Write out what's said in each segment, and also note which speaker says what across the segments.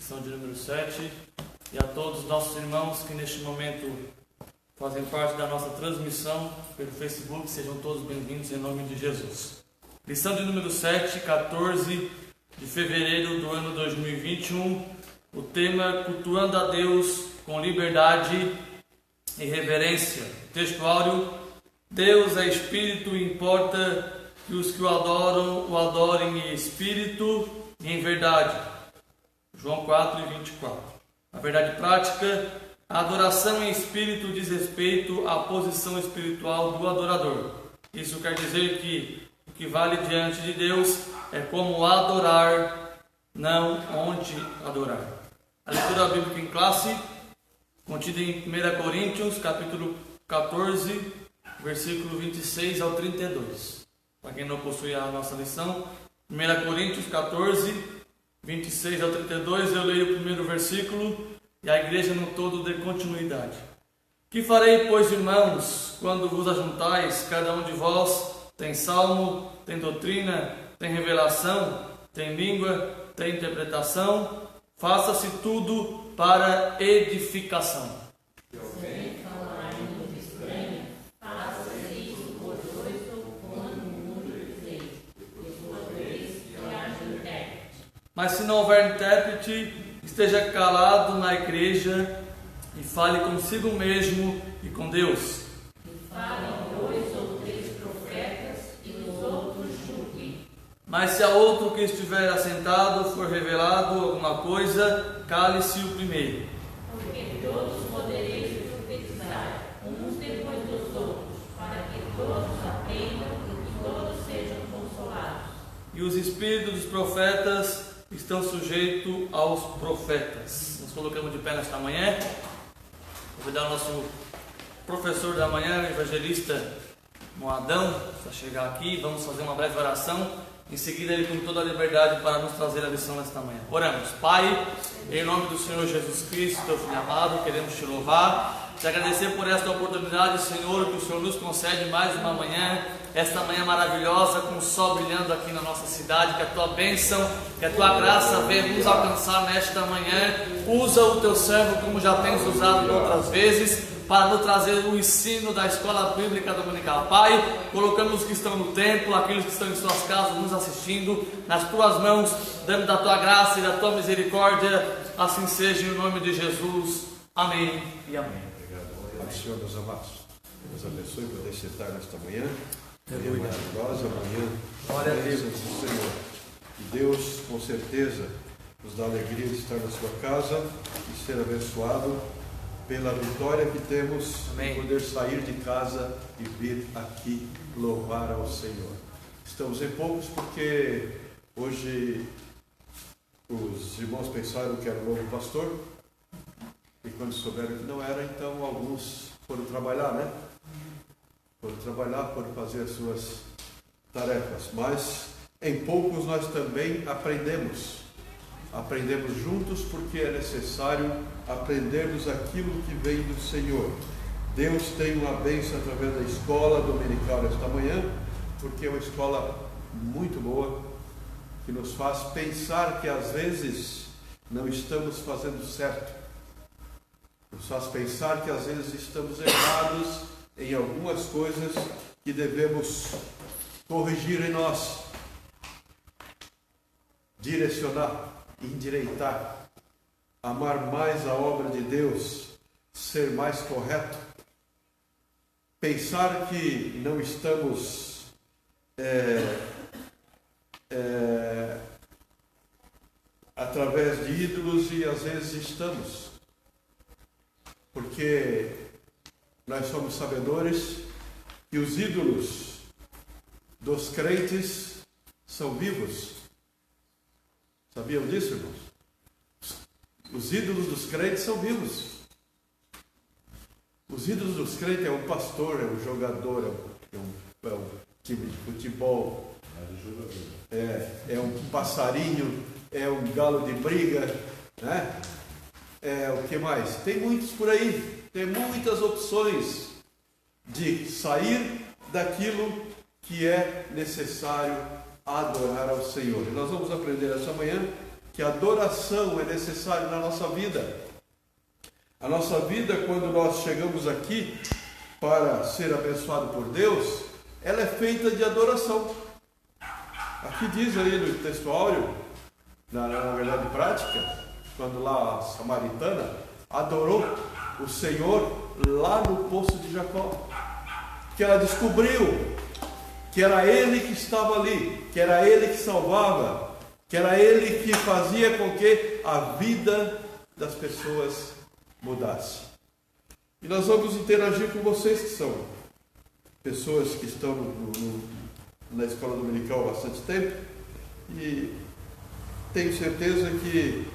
Speaker 1: lição de número 7, e a todos os nossos irmãos que neste momento fazem parte da nossa transmissão pelo Facebook, sejam todos bem-vindos em nome de Jesus. Lição de número 7, 14 de fevereiro do ano 2021, o tema Cultuando a Deus com liberdade e reverência. Texto áureo: Deus é Espírito e importa que os que o adorem em espírito e em verdade. João 4:24. A verdade prática: a adoração em espírito diz respeito à posição espiritual do adorador. Isso quer dizer que o que vale diante de Deus é como adorar, não onde adorar. A leitura bíblica em classe, contida em 1 Coríntios, capítulo 14, versículo 26 ao 32. Para quem não possui a nossa lição, 1 Coríntios 14, 26 ao 32, eu leio o primeiro versículo e a igreja no todo dê continuidade. Que farei, pois, irmãos, quando vos ajuntais, cada um de vós tem salmo, tem doutrina, tem revelação, tem língua, tem interpretação? Faça-se tudo para edificação. Mas se não houver intérprete, esteja calado na igreja e fale consigo mesmo e com Deus.
Speaker 2: E falem 2 ou 3 profetas e os outros julguem.
Speaker 1: Mas se a outro que estiver assentado for revelado alguma coisa, cale-se o primeiro.
Speaker 2: Porque todos podereis profetizar, uns depois dos outros, para que todos aprendam e que todos sejam consolados.
Speaker 1: E os espíritos dos profetas estão sujeitos aos profetas. Nos colocamos de pé nesta manhã. Vou convidar o nosso professor da manhã, o evangelista Moadão, para chegar aqui. Vamos fazer uma breve oração. Em seguida, ele com toda a liberdade para nos trazer a lição nesta manhã. Oramos. Pai, em nome do Senhor Jesus Cristo, teu Filho amado, queremos te louvar, te agradecer por esta oportunidade, Senhor, que o Senhor nos concede mais uma manhã, esta manhã maravilhosa, com o sol brilhando aqui na nossa cidade. Que a tua bênção, que a tua graça venha nos alcançar nesta manhã. Usa o teu servo como já tens usado outras vezes, para nos trazer o ensino da escola bíblica dominical. Pai, colocamos os que estão no templo, aqueles que estão em suas casas nos assistindo, nas tuas mãos, dando da tua graça e da tua misericórdia. Assim seja, em nome de Jesus. Amém e amém.
Speaker 3: Obrigado. Pai, Senhor, meus amados, Deus abençoe por poder sentar nesta manhã. Manhã maravilhosa, manhã
Speaker 1: Glória a Deus
Speaker 3: do Senhor. E Deus, com certeza, nos dá a alegria de estar na sua casa e ser abençoado pela vitória que temos em poder sair de casa e vir aqui louvar ao Senhor. Estamos em poucos porque hoje os irmãos pensaram que era o novo pastor e quando souberam que não era, então alguns foram trabalhar, né? Foram trabalhar, foram fazer as suas tarefas, mas em poucos nós também aprendemos juntos, porque é necessário aprendermos aquilo que vem do Senhor. Deus tem uma bênção através da escola dominical nesta manhã, porque é uma escola muito boa, que nos faz pensar que às vezes não estamos fazendo certo, nos faz pensar que às vezes estamos errados em algumas coisas que devemos corrigir em nós, direcionar, endireitar, amar mais a obra de Deus, ser mais correto, pensar que não estamos através de ídolos, e às vezes estamos, porque nós somos sabedores que os ídolos dos crentes são vivos. Sabiam disso, irmãos? Os ídolos dos crentes são vivos. Os ídolos dos crentes é um pastor, é um jogador, é um time de futebol, é um passarinho, é um galo de briga, né? O que mais? Tem muitos por aí, tem muitas opções de sair daquilo que é necessário adorar ao Senhor. E nós vamos aprender essa manhã que a adoração é necessária na nossa vida. A nossa vida, quando nós chegamos aqui para ser abençoado por Deus, ela é feita de adoração. Aqui diz aí no texto áureo, na verdade prática, quando lá a samaritana adorou o Senhor lá no poço de Jacó, que ela descobriu que era Ele que estava ali, que era Ele que salvava, que era Ele que fazia com que a vida das pessoas mudasse. E nós vamos interagir com vocês que são pessoas que estão na escola dominical há bastante tempo, e tenho certeza que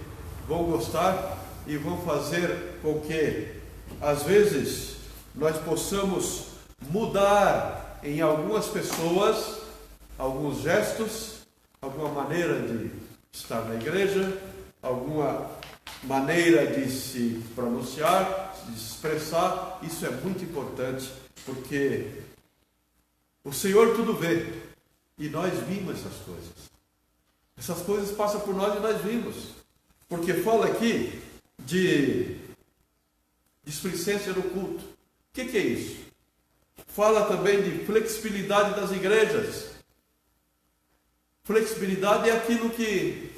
Speaker 3: vão gostar e vão fazer com que, às vezes, nós possamos mudar em algumas pessoas alguns gestos, alguma maneira de estar na igreja, alguma maneira de se pronunciar, de se expressar. Isso é muito importante, porque o Senhor tudo vê, e nós vimos essas coisas. Essas coisas passam por nós e nós vimos, porque fala aqui de displicência no culto. O que é isso? Fala também de flexibilidade das igrejas. Flexibilidade é aquilo que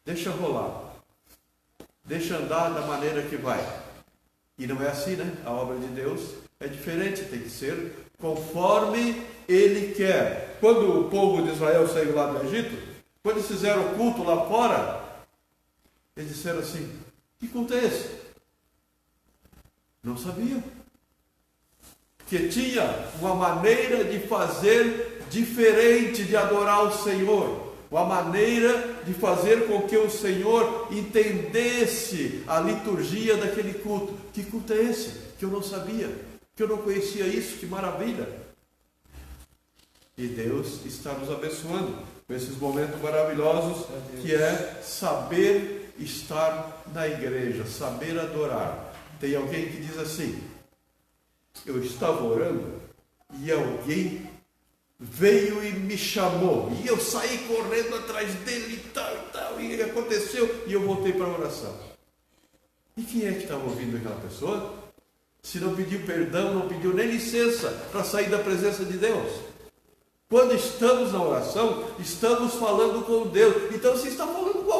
Speaker 3: deixa rolar, deixa andar da maneira que vai. E não é assim, né? A obra de Deus é diferente, tem que ser conforme Ele quer. Quando o povo de Israel saiu lá do Egito, quando eles fizeram o culto lá fora, eles disseram assim: que culto é esse? Não sabiam. Que tinha uma maneira de fazer diferente de adorar o Senhor, uma maneira de fazer com que o Senhor entendesse a liturgia daquele culto. Que culto é esse? Que eu não sabia, que eu não conhecia isso, que maravilha! E Deus está nos abençoando com esses momentos maravilhosos, que é saber estar na igreja, saber adorar. Tem alguém que diz assim: eu estava orando e alguém veio e me chamou, e eu saí correndo atrás dele e tal, e aconteceu, e eu voltei para a oração. E quem é que estava ouvindo aquela pessoa? Se não pediu perdão, não pediu nem licença para sair da presença de Deus. Quando estamos na oração, estamos falando com Deus. Então você está falando com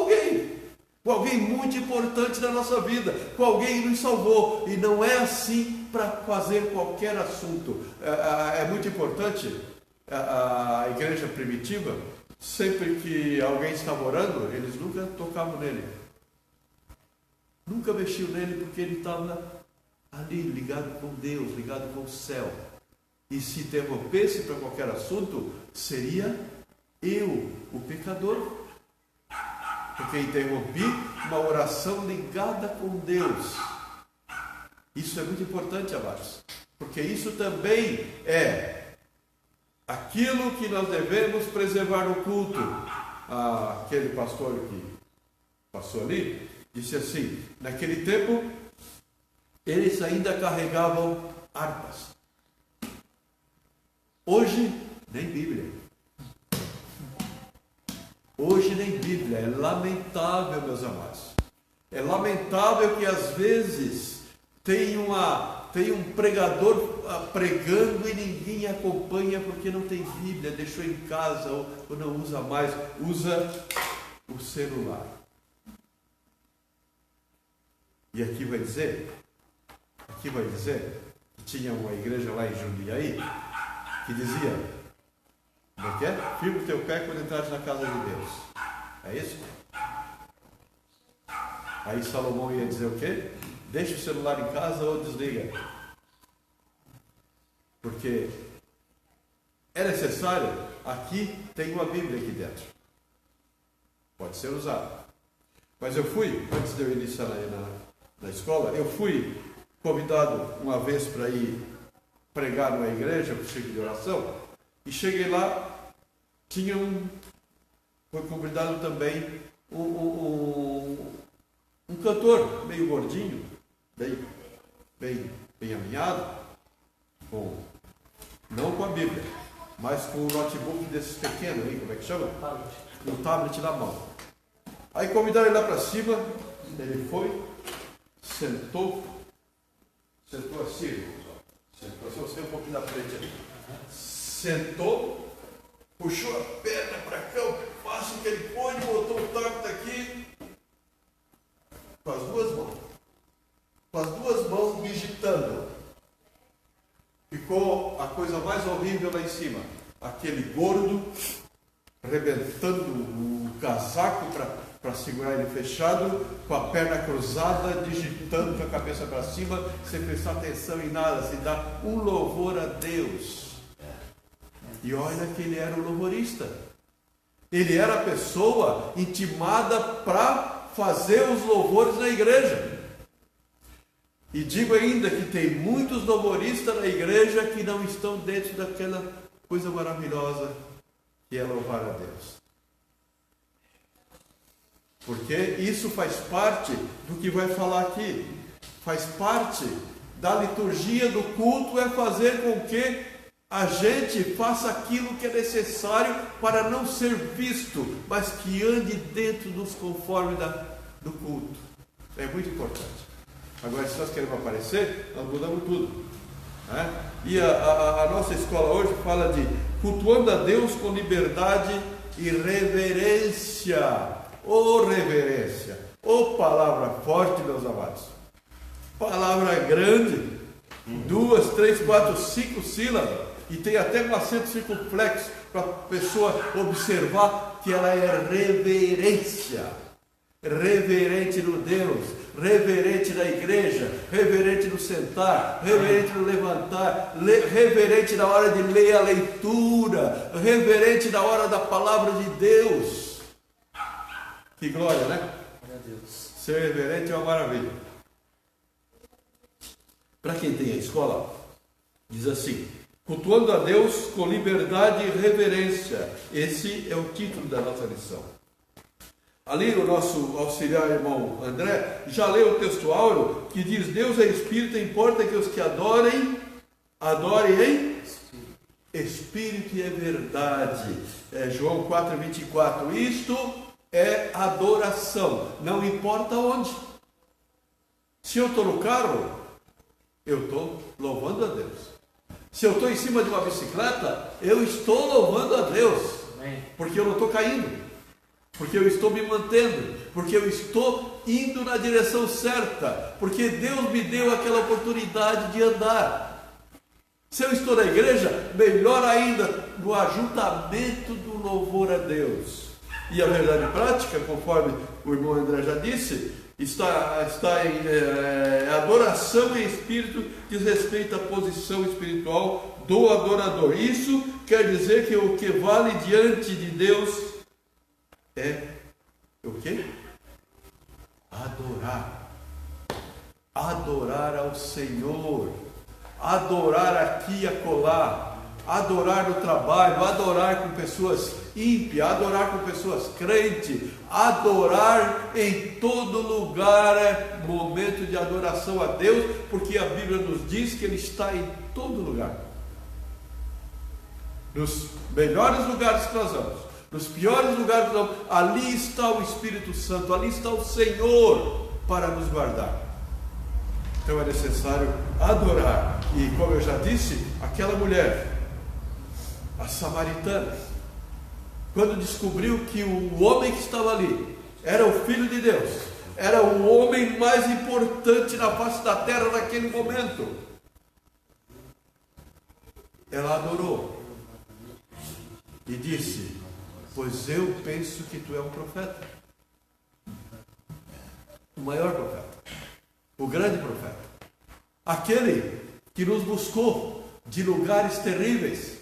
Speaker 3: alguém muito importante na nossa vida, com alguém que nos salvou. E não é assim para fazer qualquer assunto. É muito importante. A igreja primitiva, sempre que alguém estava orando, eles nunca tocavam nele, nunca mexiam nele, porque ele estava ali ligado com Deus, ligado com o céu. E se interrompesse para qualquer assunto, seria eu, o pecador, porque interrompi uma oração ligada com Deus. Isso é muito importante, amados, porque isso também é aquilo que nós devemos preservar no culto. Aquele pastor que passou ali disse assim: naquele tempo eles ainda carregavam harpas. Hoje nem Bíblia. Hoje nem Bíblia. É lamentável, meus amados. É lamentável que às vezes tem um pregador pregando e ninguém acompanha porque não tem Bíblia, deixou em casa ou não usa mais, usa o celular. E aqui vai dizer que tinha uma igreja lá em Jundiaí que dizia: como é que é? Firma o teu pé quando entrares na casa de Deus. É isso? Aí Salomão ia dizer o quê? Deixa o celular em casa ou desliga. Porque é necessário. Aqui tem uma Bíblia aqui dentro. Pode ser usada. Mas eu fui, antes de eu iniciar na escola, eu fui convidado uma vez para ir pregar numa igreja, para o ciclo de oração, e cheguei lá, foi convidado também um cantor meio gordinho, bem alinhado, não com a Bíblia, mas com o notebook desses pequenos aí, como é que chama? Um tablet na mão. Aí convidaram ele lá para cima, ele foi, sentou assim, você um pouquinho na frente ali. Sentou, puxou a perna para cá, o passo que ele pôde, botou o taco daqui, com as duas mãos digitando. Ficou a coisa mais horrível lá em cima. Aquele gordo, rebentando o casaco para segurar ele fechado, com a perna cruzada, digitando com a cabeça para cima, sem prestar atenção em nada, sem dar um louvor a Deus. E olha que ele era o louvorista. Ele era a pessoa intimada para fazer os louvores na igreja. E digo ainda que tem muitos louvoristas na igreja que não estão dentro daquela coisa maravilhosa que é louvar a Deus. Porque isso faz parte do que vai falar aqui. Faz parte da liturgia do culto, é fazer com que a gente faça aquilo que é necessário para não ser visto, mas que ande dentro dos conformes do culto. É muito importante. Agora, se nós queremos aparecer, nós mudamos tudo. Né? E a nossa escola hoje fala de cultuando a Deus com liberdade e reverência. Reverência. Palavra forte, meus amados. Palavra grande. 2, 3, 4, 5 sílabas. E tem até um acento circunflexo para a pessoa observar que ela é reverência. Reverente no Deus, reverente na igreja, reverente no sentar, reverente no levantar, reverente na hora de ler a leitura, reverente na hora da palavra de Deus. Que glória, né? Ser reverente é uma maravilha. Para quem tem a escola, diz assim: cultuando a Deus com liberdade e reverência. Esse é o título da nossa lição. Ali o nosso auxiliar irmão André já leu o texto áureo que diz: Deus é Espírito, importa que os que adorem em Espírito e é verdade. João 4,24. Isto é adoração, não importa onde. Se eu estou no carro, eu estou louvando a Deus. Se eu estou em cima de uma bicicleta, eu estou louvando a Deus. Porque eu não estou caindo. Porque eu estou me mantendo, porque eu estou indo na direção certa, porque Deus me deu aquela oportunidade de andar. Se eu estou na igreja, melhor ainda, no ajuntamento do louvor a Deus. E a verdade prática, conforme o irmão André já disse, está em adoração em espírito, diz respeito à posição espiritual do adorador. Isso quer dizer que o que vale diante de Deus é o quê? Adorar ao Senhor, adorar aqui e acolá, adorar no trabalho, adorar com pessoas ímpias, adorar com pessoas crentes, adorar em todo lugar é momento de adoração a Deus, porque a Bíblia nos diz que Ele está em todo lugar. Nos melhores lugares que nós vamos, nos piores lugares, ali está o Espírito Santo, ali está o Senhor para nos guardar. Então é necessário adorar. E como eu já disse, aquela mulher, a samaritana, quando descobriu que o homem que estava ali era o Filho de Deus, era o homem mais importante na face da terra naquele momento, ela adorou e disse: pois eu penso que tu é um profeta. O maior profeta. O grande profeta. Aquele que nos buscou de lugares terríveis.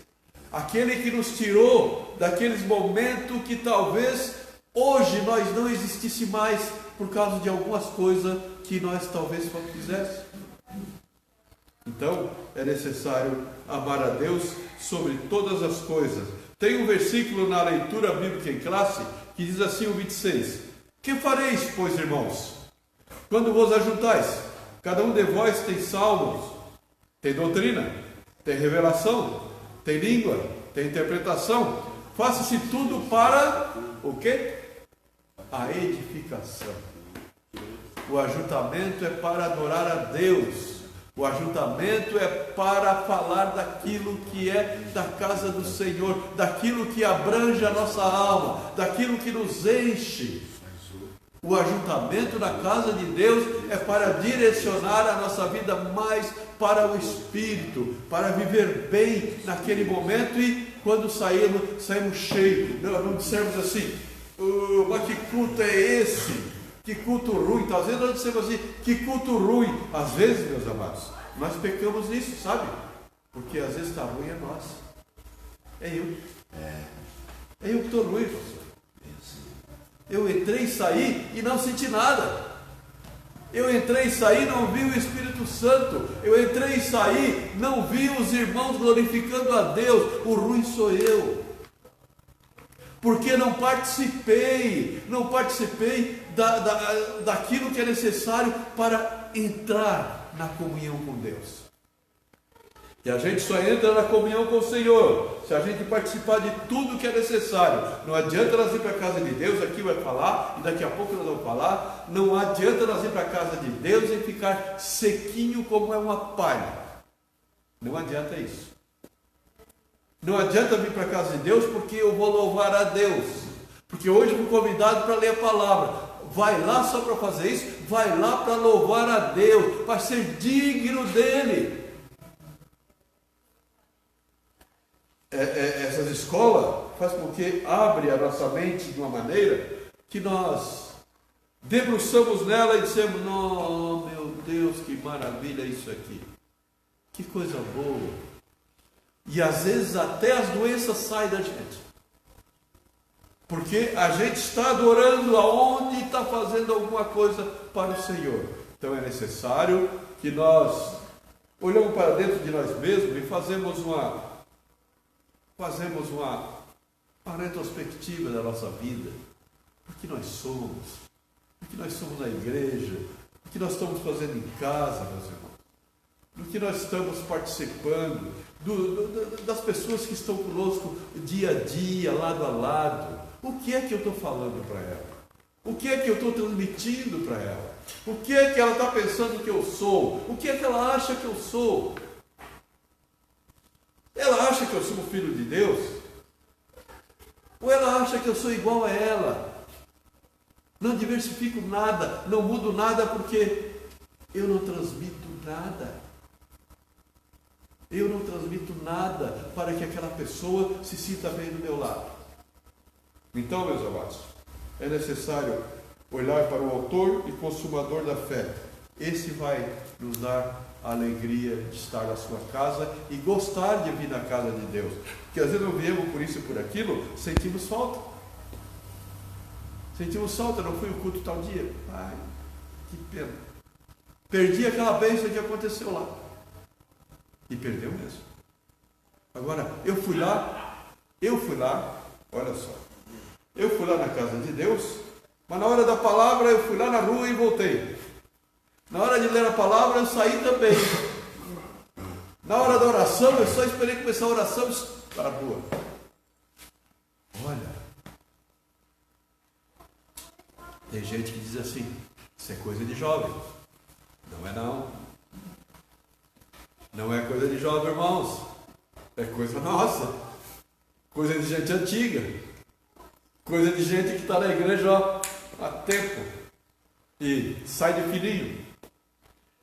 Speaker 3: Aquele que nos tirou daqueles momentos que talvez hoje nós não existisse mais por causa de algumas coisas que nós talvez fizéssemos. Então, é necessário amar a Deus sobre todas as coisas. Tem um versículo na leitura bíblica em classe que diz assim, o 26. Que fareis, pois, irmãos, quando vos ajuntais? Cada um de vós tem salmos, tem doutrina, tem revelação, tem língua, tem interpretação. Faça-se tudo para o quê? a edificação. O ajuntamento é para adorar a Deus. O ajuntamento é para falar daquilo que é da casa do Senhor, daquilo que abrange a nossa alma, daquilo que nos enche. O ajuntamento na casa de Deus é para direcionar a nossa vida mais para o Espírito, para viver bem naquele momento e quando saímos cheios. Não dissermos assim, mas que culto é esse? Que culto ruim. Então, às vezes nós dizemos assim, que culto ruim. Às vezes, meus amados, nós pecamos nisso, sabe? Porque às vezes está ruim é nós. É eu. É eu que estou ruim, pastor. Eu entrei e saí e não senti nada. Eu entrei e saí e não vi o Espírito Santo. Eu entrei e saí, não vi os irmãos glorificando a Deus. O ruim sou eu. Porque não participei daquilo que é necessário para entrar na comunhão com Deus. E a gente só entra na comunhão com o Senhor se a gente participar de tudo que é necessário. Não adianta nós ir para a casa de Deus, aqui vai falar, e daqui a pouco nós vamos falar. Não adianta nós ir para a casa de Deus e ficar sequinho como é uma palha. Não adianta isso. Não adianta vir para a casa de Deus porque eu vou louvar a Deus. Porque hoje fui convidado para ler a palavra. Vai lá só para fazer isso, vai lá para louvar a Deus, para ser digno dEle. Essas escolas fazem com que abre a nossa mente de uma maneira que nós debruçamos nela e dizemos, não, meu Deus, que maravilha isso aqui. Que coisa boa. E às vezes até as doenças saem da gente. Porque a gente está adorando aonde está fazendo alguma coisa para o Senhor. Então é necessário que nós olhamos para dentro de nós mesmos e fazemos uma retrospectiva da nossa vida. O que nós somos? O que nós somos na igreja? O que nós estamos fazendo em casa, meus irmãos? Do que nós estamos participando? Das pessoas que estão conosco dia a dia, lado a lado. O que é que eu estou falando para ela? O que é que eu estou transmitindo para ela? O que é que ela está pensando que eu sou? O que é que ela acha que eu sou? Ela acha que eu sou um filho de Deus? Ou ela acha que eu sou igual a ela? Não diversifico nada, não mudo nada porque eu não transmito nada. Eu não transmito nada para que aquela pessoa se sinta bem do meu lado. Então, meus amados, é necessário olhar para o autor e consumador da fé. Esse vai nos dar a alegria de estar na sua casa e gostar de vir na casa de Deus. Porque às vezes não viemos por isso e por aquilo, sentimos falta. Sentimos falta, não fui o culto tal dia. Ai, que pena. Perdi aquela bênção que aconteceu lá. E perdeu mesmo. Agora, eu fui lá, olha só. Eu fui lá na casa de Deus, mas na hora da palavra eu fui lá na rua e voltei. Na hora de ler a palavra eu saí também. Na hora da oração eu só esperei começar a oração e para a rua. Olha, tem gente que diz assim, isso é coisa de jovem. Não é não. Não é coisa de jovem, irmãos. É coisa nossa. Coisa de gente antiga. Coisa de gente que está na igreja há tempo. E sai de fininho.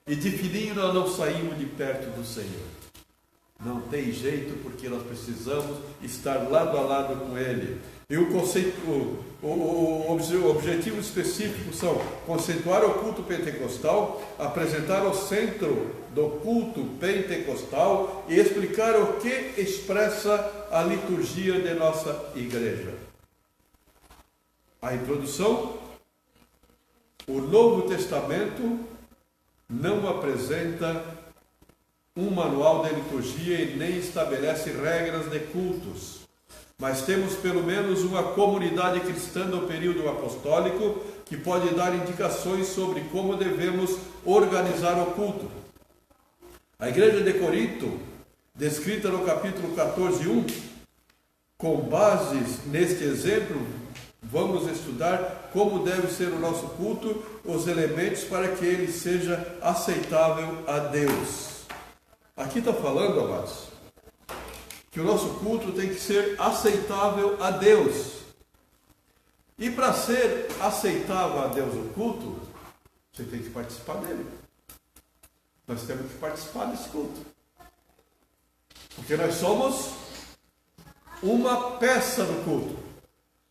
Speaker 3: E de fininho nós não saímos de perto do Senhor. Não tem jeito, porque nós precisamos estar lado a lado com Ele. E o objetivo específico são conceituar o culto pentecostal, apresentar o centro do culto pentecostal e explicar o que expressa a liturgia de nossa igreja. A introdução: o Novo Testamento não apresenta um manual de liturgia e nem estabelece regras de cultos, mas temos pelo menos uma comunidade cristã do período apostólico que pode dar indicações sobre como devemos organizar o culto. A igreja de Corinto, descrita no capítulo 14:1, com bases neste exemplo, Vamos estudar como deve ser o nosso culto, os elementos para que ele seja aceitável a Deus. Aqui está falando, amados, que o nosso culto tem que ser aceitável a Deus. E para ser aceitável a Deus o culto, você tem que participar dele. Nós temos que participar desse culto. Porque nós somos uma peça do culto.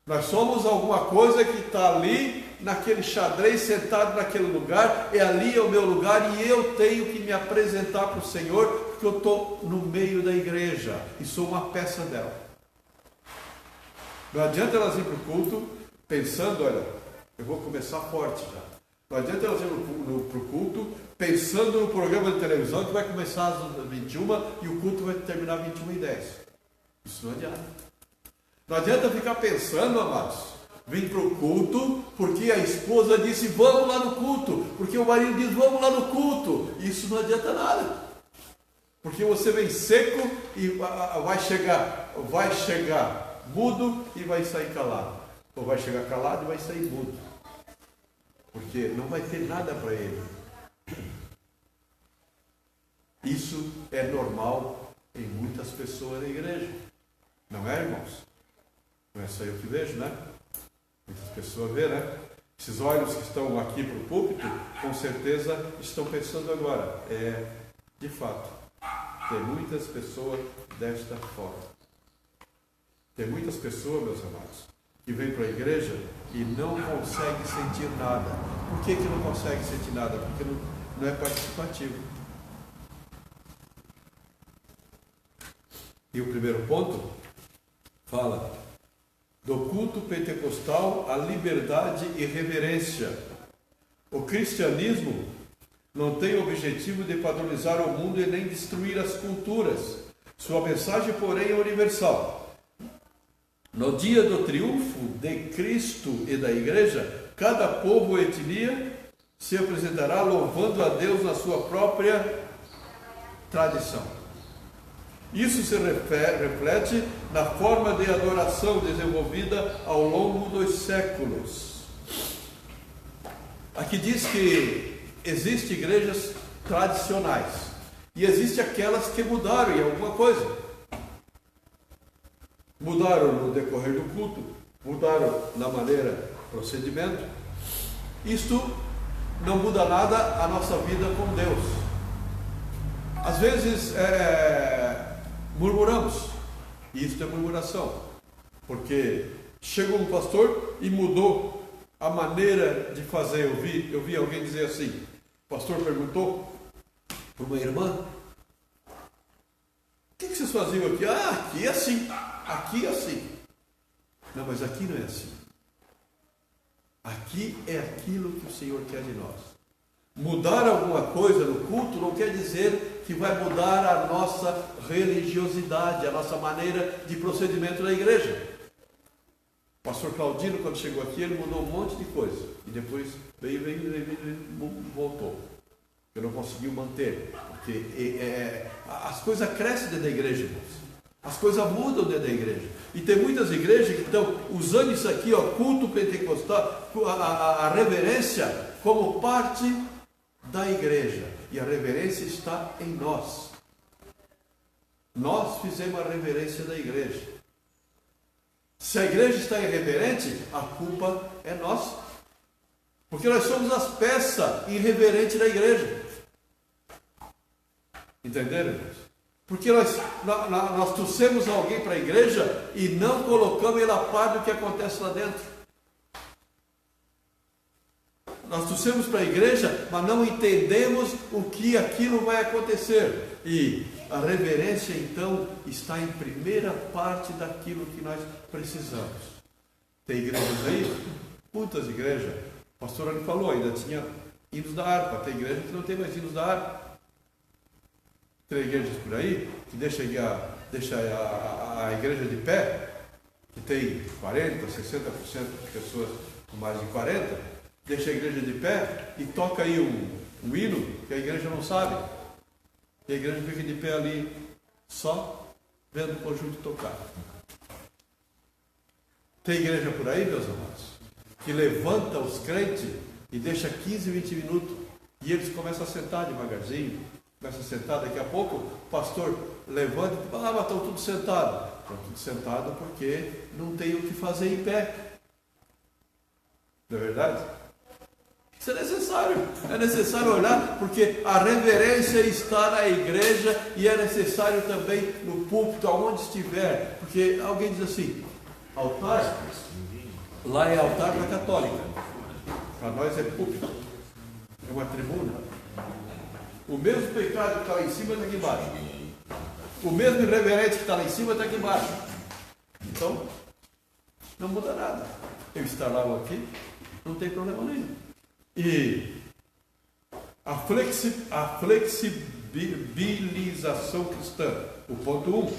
Speaker 3: Nós somos alguma coisa que está ali, naquele xadrez, sentado naquele lugar. É ali o meu lugar e eu tenho que me apresentar para o Senhor, porque eu estou no meio da igreja e sou uma peça dela. Não adianta elas ir para o culto pensando, olha, eu vou começar forte já. Não adianta elas ir para o culto pensando no programa de televisão que vai começar às 21 e o culto vai terminar às 21h10. Isso não adianta. Não adianta ficar pensando, amados, vir para o culto porque a esposa disse vamos lá no culto, porque o marido diz vamos lá no culto. Isso não adianta nada. Porque você vem seco e vai chegar mudo e vai sair calado. Ou vai chegar calado e vai sair mudo. Porque não vai ter nada para ele. Isso é normal em muitas pessoas na igreja. Não é, irmãos? Não é só eu que vejo, né? Muitas pessoas vê, né? Esses olhos que estão aqui para o púlpito, com certeza estão pensando agora. De fato, tem muitas pessoas desta forma. Tem muitas pessoas, meus amados, que vêm para a igreja e não conseguem sentir nada. Por que não consegue sentir nada? Porque não é participativo. E o primeiro ponto fala do culto pentecostal, a liberdade e reverência. O cristianismo não tem o objetivo de padronizar o mundo e nem destruir as culturas. Sua mensagem, porém, é universal. No dia do triunfo de Cristo e da Igreja, cada povo e etnia se apresentará louvando a Deus na sua própria tradição. Isso se reflete na forma de adoração desenvolvida ao longo dos séculos. Aqui diz que existem igrejas tradicionais e existem aquelas que mudaram em alguma coisa. Mudaram no decorrer do culto, mudaram na maneira, procedimento. Isto não muda nada a nossa vida com Deus. Às vezes murmuramos, e isso é murmuração, porque chegou um pastor e mudou a maneira de fazer. Eu vi alguém dizer assim, o pastor perguntou para uma irmã, o que vocês faziam aqui? Aqui é assim, aqui é assim. Não, mas aqui não é assim. Aqui é aquilo que o Senhor quer de nós. Mudar alguma coisa no culto não quer dizer que vai mudar a nossa religiosidade, a nossa maneira de procedimento na igreja. O pastor Claudino, quando chegou aqui, ele mudou um monte de coisa. E depois veio voltou. Eu não consegui manter. Porque as coisas crescem dentro da igreja, irmãos. As coisas mudam dentro da igreja. E tem muitas igrejas que estão usando isso aqui, culto pentecostal, a reverência, como parte da igreja. E a reverência está em nós. Nós fizemos a reverência da igreja. Se a igreja está irreverente, a culpa é nossa. Porque nós somos as peças irreverentes da igreja. Entenderam, irmãos? Porque nós trouxemos alguém para a igreja e não colocamos ele a par do que acontece lá dentro. Nós trouxemos para a igreja, mas não entendemos o que aquilo vai acontecer. E a reverência, então, está em primeira parte daquilo que nós precisamos. Tem igrejas aí? Muitas igrejas. O pastor ali falou, ainda tinha hinos da harpa. Tem igreja que não tem mais hinos da harpa. Tem igrejas por aí que deixa a igreja de pé, que tem 40%, 60% de pessoas com mais de 40%. Deixa a igreja de pé e toca aí um hino que a igreja não sabe. E a igreja fica de pé ali, só vendo o conjunto tocar. Tem igreja por aí, meus amados, que levanta os crentes e deixa 15, 20 minutos e eles começam a sentar devagarzinho, começam a sentar, daqui a pouco o pastor levanta e fala, mas estão tudo sentados. Estão tudo sentados porque não tem o que fazer em pé. Não é verdade? Isso é necessário olhar, porque a reverência está na igreja e é necessário também no púlpito, aonde estiver, porque alguém diz assim, altar, lá é altar para a católica, para nós é púlpito, é uma tribuna. O mesmo pecado que está lá em cima está aqui embaixo, o mesmo irreverente que está lá em cima está aqui embaixo, então não muda nada, eu estar lá ou aqui, não tem problema nenhum. E a flexibilização cristã, o ponto 1.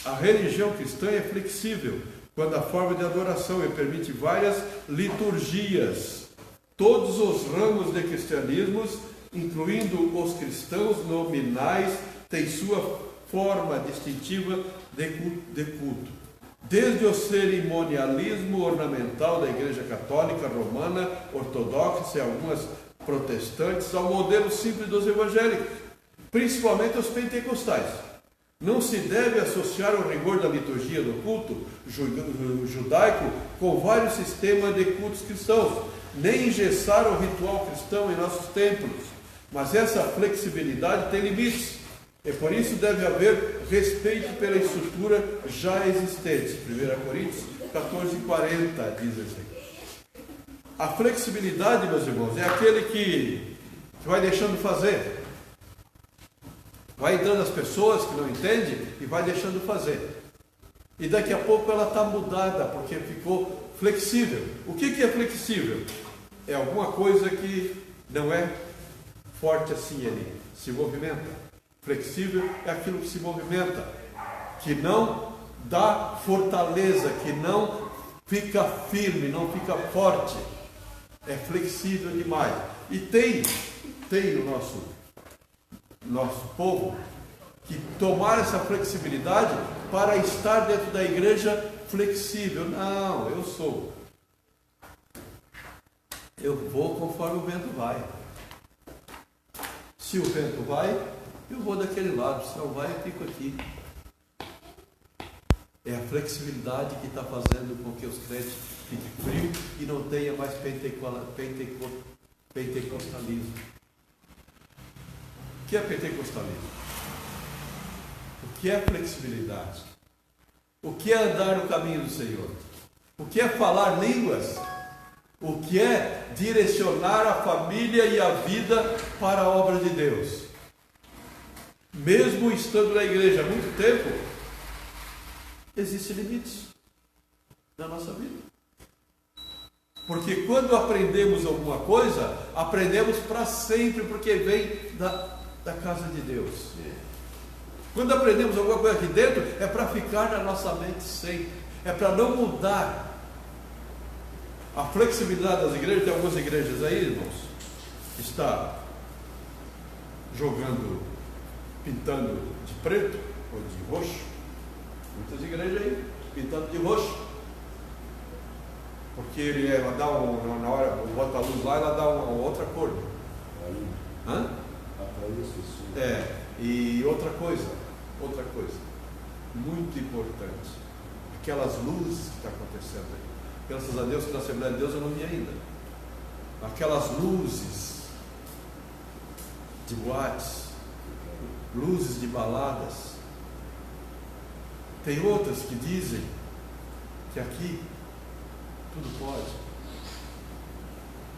Speaker 3: A religião cristã é flexível quando a forma de adoração e permite várias liturgias. Todos os ramos de cristianismo, incluindo os cristãos nominais, têm sua forma distintiva de culto. Desde o cerimonialismo ornamental da Igreja Católica, Romana, Ortodoxa e algumas protestantes, ao modelo simples dos evangélicos, principalmente os pentecostais. Não se deve associar o rigor da liturgia do culto judaico com vários sistemas de cultos cristãos, nem engessar o ritual cristão em nossos templos. Mas essa flexibilidade tem limites. E por isso deve haver respeito pela estrutura já existente. 1 Coríntios 14:40 diz assim. A flexibilidade, meus irmãos, é aquele que vai deixando fazer. Vai entrando as pessoas que não entendem e vai deixando fazer. E daqui a pouco ela está mudada, porque ficou flexível. O que é flexível? É alguma coisa que não é forte assim, ele se movimenta. Flexível é aquilo que se movimenta, que não dá fortaleza, que não fica firme, não fica forte. É flexível demais. E tem no nosso povo que tomar essa flexibilidade para estar dentro da igreja flexível. Não, eu vou conforme o vento vai. Se o vento vai, eu vou daquele lado, se não vai, eu fico aqui. É a flexibilidade que está fazendo com que os crentes fiquem frios e não tenha mais pentecostalismo. O que é pentecostalismo? O que é flexibilidade? O que é andar no caminho do Senhor? O que é falar línguas? O que é direcionar a família e a vida para a obra de Deus? Mesmo estando na igreja há muito tempo, existem limites na nossa vida. Porque quando aprendemos alguma coisa, aprendemos para sempre, porque vem da casa de Deus. Quando aprendemos alguma coisa aqui dentro, é para ficar na nossa mente sempre, é para não mudar. A flexibilidade das igrejas, tem algumas igrejas aí, irmãos, que está pintando de preto ou de roxo. Muitas igrejas aí pintando de roxo, porque ele dá na hora, bota a luz lá, ela dá uma outra cor. Hã? E outra coisa muito importante, aquelas luzes que estão acontecendo aí. Graças a Deus que na Assembleia de Deus eu não vi ainda. Aquelas luzes de boates, luzes de baladas. Tem outras que dizem que aqui tudo pode.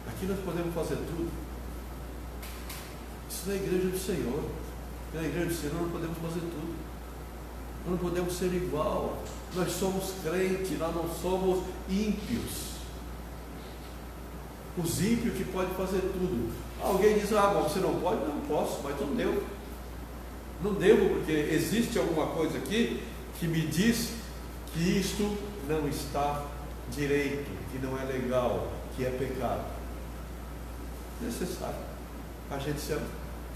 Speaker 3: Aqui nós podemos fazer tudo. Isso não é a igreja do Senhor. Na igreja do Senhor não podemos fazer tudo. Nós não podemos ser igual. Nós somos crentes, nós não somos ímpios. Os ímpios que podem fazer tudo. Alguém diz, mas você não pode? Não posso, mas não devo. Não devo, porque existe alguma coisa aqui que me diz que isto não está direito, que não é legal, que é pecado. Necessário a gente se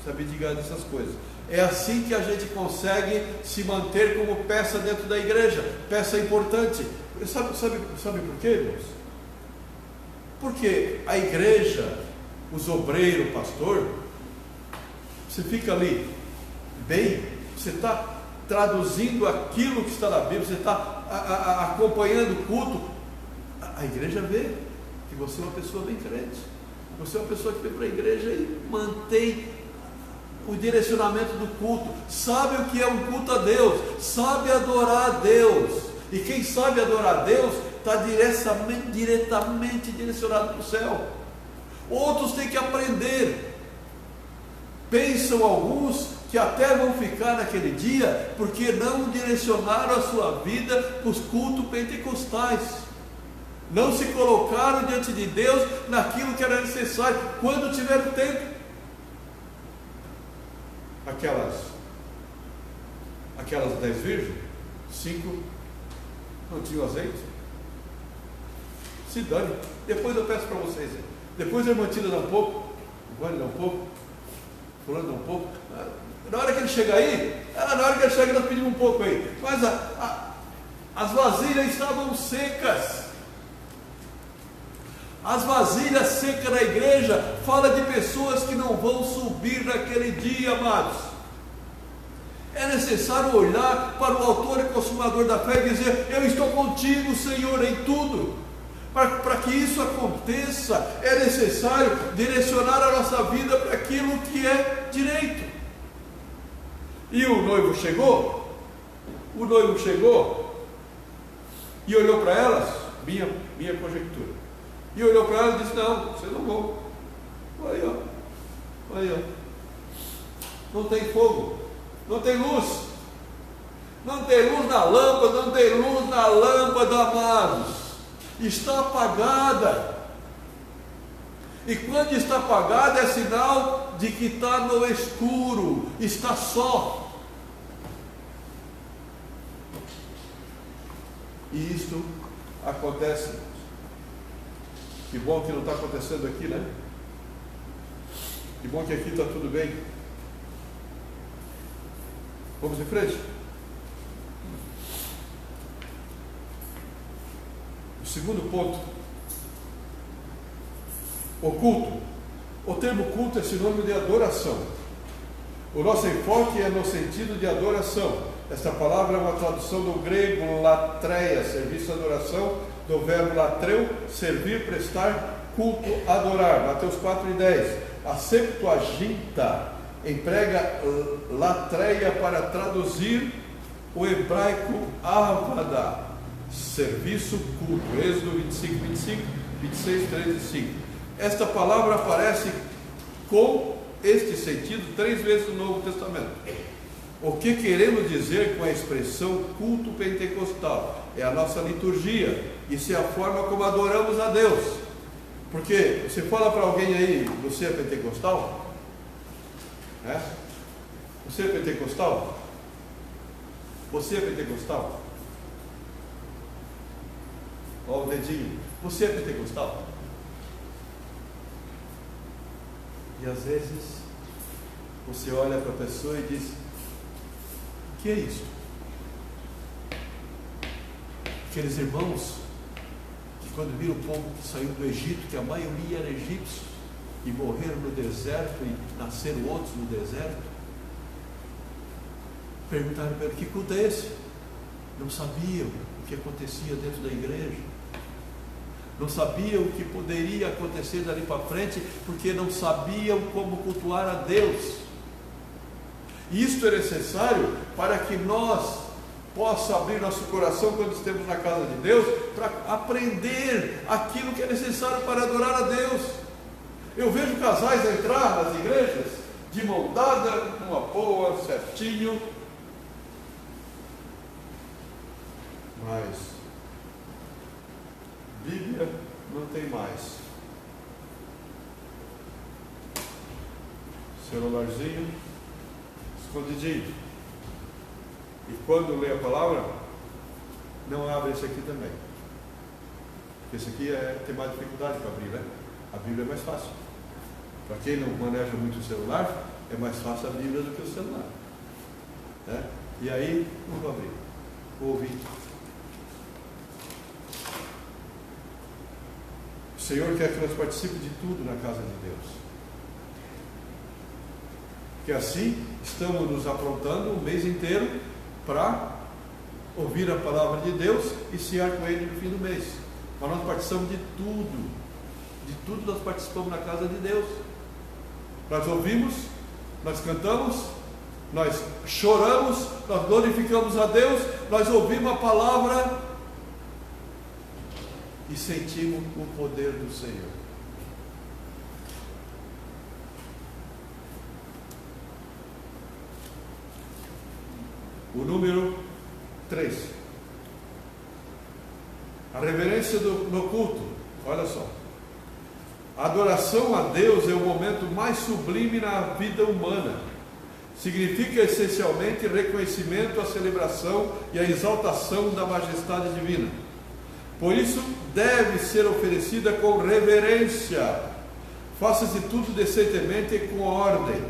Speaker 3: abdicar dessas coisas. É assim que a gente consegue se manter como peça dentro da igreja, peça importante. Sabe por quê, irmãos? Porque a igreja, os obreiros, o pastor, você fica ali bem, você está traduzindo aquilo que está na Bíblia, você está acompanhando o culto, a igreja vê que você é uma pessoa bem crente, você é uma pessoa que vem para a igreja e mantém o direcionamento do culto, sabe o que é um culto a Deus, sabe adorar a Deus, e quem sabe adorar a Deus está diretamente direcionado para o céu. Outros têm que aprender. Pensam alguns que até vão ficar naquele dia porque não direcionaram a sua vida para os cultos pentecostais, não se colocaram diante de Deus naquilo que era necessário quando tiveram tempo. Aquelas 10 virgens, 5 não tinham azeite. Se dane, depois eu peço para vocês, depois a irmã Tila dá um pouco, o Vânia dá um pouco, fulano dá um pouco. Na hora que ele chega aí, nós pedimos um pouco aí, mas as vasilhas estavam secas. As vasilhas secas na igreja fala de pessoas que não vão subir naquele dia, amados. É necessário olhar para o autor e consumador da fé e dizer: eu estou contigo, Senhor, em tudo. Para que isso aconteça, é necessário direcionar a nossa vida para aquilo que é direito. E o noivo chegou e olhou para elas, minha conjectura, e olhou para elas e disse: não, vocês não vão. Aí ó, não tem fogo, não tem luz na lâmpada, amados, está apagada. E quando está apagada é sinal de que está no escuro, está só. E isto acontece. Que bom que não está acontecendo aqui, né? Que bom que aqui está tudo bem. Vamos em frente? O segundo ponto: o culto. O termo culto é sinônimo de adoração. O nosso enfoque é no sentido de adoração. Esta palavra é uma tradução do grego latreia, serviço e adoração, do verbo latreu, servir, prestar, culto, adorar. Mateus 4:10. A Septuaginta emprega latreia para traduzir o hebraico avada, serviço, culto. Êxodo 25, 26, 3 e 5. Esta palavra aparece com este sentido 3 vezes no Novo Testamento. O que queremos dizer com a expressão culto pentecostal? É a nossa liturgia, isso é a forma como adoramos a Deus. Porque você fala para alguém aí: você é pentecostal? Você é pentecostal? Você é pentecostal? Olha o dedinho. Você é pentecostal? E às vezes você olha para a pessoa e diz: o que é isso? Aqueles irmãos que, quando viram o povo que saiu do Egito, que a maioria era egípcio, e morreram no deserto e nasceram outros no deserto, perguntaram para ele: que culto é esse? Não sabiam o que acontecia dentro da igreja, não sabiam o que poderia acontecer dali para frente, porque não sabiam como cultuar a Deus. Isto é necessário para que nós possamos abrir nosso coração quando estamos na casa de Deus, para aprender aquilo que é necessário para adorar a Deus. Eu vejo casais entrar nas igrejas de mão dada, numa boa, certinho, mas Bíblia não tem mais. Celularzinho escondidinho. E quando lê a palavra, não abre esse aqui também. Esse aqui tem mais dificuldade para abrir, né? A Bíblia é mais fácil. Para quem não maneja muito o celular, é mais fácil a Bíblia do que o celular. Né? E aí, vamos abrir. Vou ouvir. O Senhor quer que nós participemos de tudo na casa de Deus. Que assim estamos nos aprontando um mês inteiro para ouvir a palavra de Deus e cear com Ele no fim do mês. Mas nós participamos de tudo nós participamos na casa de Deus. Nós ouvimos, nós cantamos, nós choramos, nós glorificamos a Deus, nós ouvimos a palavra e sentimos o poder do Senhor. O número 3. A reverência no culto. Olha só. A adoração a Deus é o momento mais sublime na vida humana. Significa essencialmente reconhecimento, a celebração e a exaltação da majestade divina. Por isso, deve ser oferecida com reverência. Faça-se tudo decentemente e com ordem.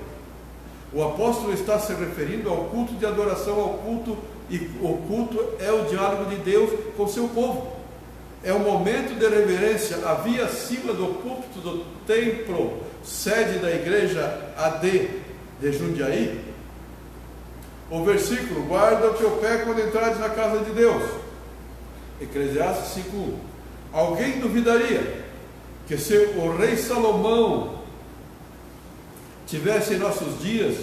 Speaker 3: O apóstolo está se referindo ao culto de adoração, ao culto, e o culto é o diálogo de Deus com seu povo. É um momento de reverência. Havia acima do púlpito do templo, sede da igreja AD de Jundiaí, o versículo: guarda o teu pé quando entrares na casa de Deus. Eclesiastes 5:1. Alguém duvidaria que se o rei Salomão tivesse em nossos dias,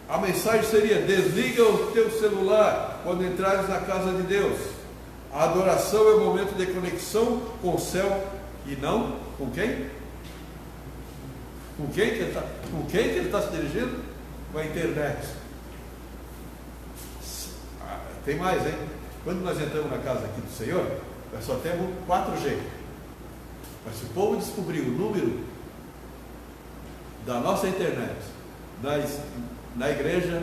Speaker 3: a mensagem seria: desliga o teu celular quando entrares na casa de Deus. A adoração é o momento de conexão com o céu e não com quem? Com quem que ele está se dirigindo? Com a internet. Tem mais, hein? Quando nós entramos na casa aqui do Senhor, nós só temos 4G. Mas se o povo descobrir o número da nossa internet na igreja,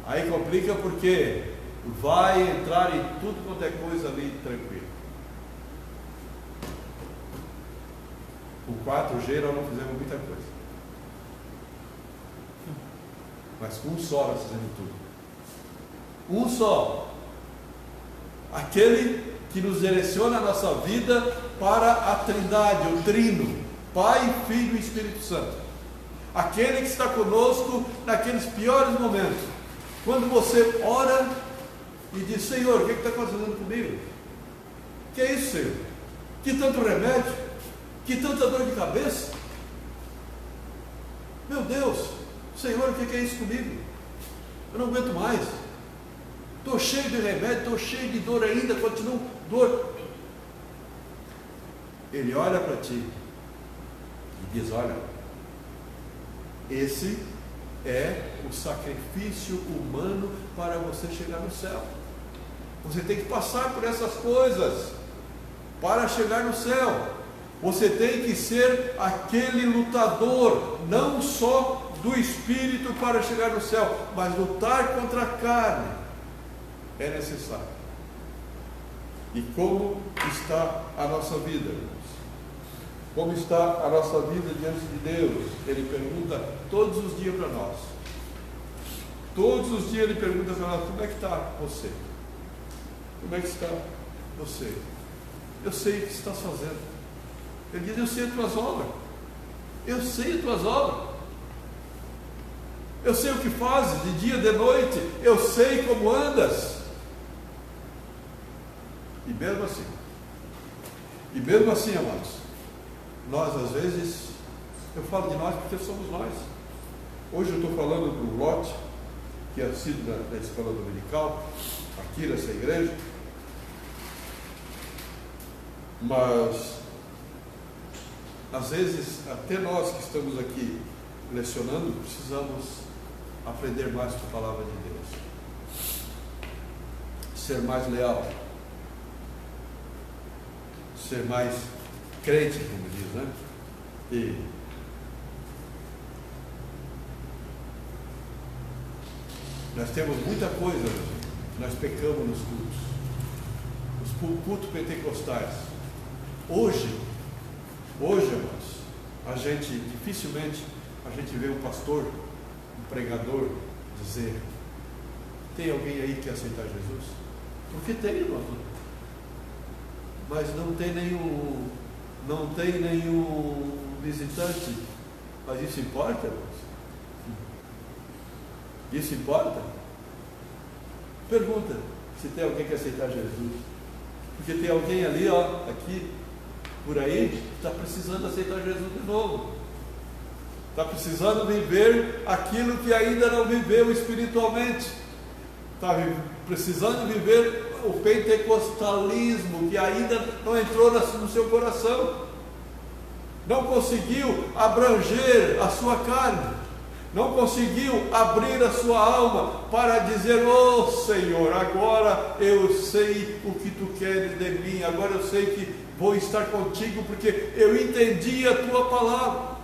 Speaker 3: aí complica, porque vai entrar em tudo quanto é coisa ali tranquilo. Com 4G nós não fizemos muita coisa, mas com um só nós fizemos tudo. Um só, aquele que nos direciona a nossa vida para a Trindade, o Trino, Pai, Filho e Espírito Santo. Aquele que está conosco naqueles piores momentos, quando você ora e diz: Senhor, o que está acontecendo comigo? Que é isso, Senhor? Que tanto remédio? Que tanta dor de cabeça? Meu Deus, Senhor, o que é isso comigo? Eu não aguento mais. Estou cheio de remédio, estou cheio de dor ainda, continuo dor. Ele olha para ti e diz: olha, esse é o sacrifício humano para você chegar no céu. Você tem que passar por essas coisas para chegar no céu. Você tem que ser aquele lutador, não só do espírito para chegar no céu, mas lutar contra a carne. É necessário. E como está a nossa vida, irmãos? Como está a nossa vida diante de Deus? Ele pergunta todos os dias para nós. Todos os dias ele pergunta para nós: como é que está você? Como é que está você? Eu sei o que estás fazendo. Ele diz: eu sei as tuas obras. Eu sei as tuas obras. Eu sei o que fazes de dia, de noite. Eu sei como andas. E mesmo assim, amados, nós às vezes, eu falo de nós porque somos nós. Hoje eu estou falando do Lote, que é sido da escola dominical, aqui nessa igreja, mas às vezes até nós que estamos aqui lecionando, precisamos aprender mais com a palavra de Deus, ser mais leal, ser mais crente, como diz, né? E nós temos muita coisa, nós pecamos nos cultos, os cultos pentecostais. Hoje, irmãos, dificilmente a gente vê um pastor, um pregador dizer: tem alguém aí que quer aceitar Jesus? Porque tem, irmão. Mas não tem nenhum visitante. Mas isso importa, irmãos? Isso importa? Pergunta se tem alguém que quer aceitar Jesus. Porque tem alguém ali, aqui, por aí, que está precisando aceitar Jesus de novo. Está precisando viver aquilo que ainda não viveu espiritualmente. Está precisando viver o pentecostalismo que ainda não entrou no seu coração. Não conseguiu abranger a sua carne. Não conseguiu abrir a sua alma para dizer: oh Senhor, agora eu sei o que tu queres de mim, agora eu sei que vou estar contigo porque eu entendi a tua palavra.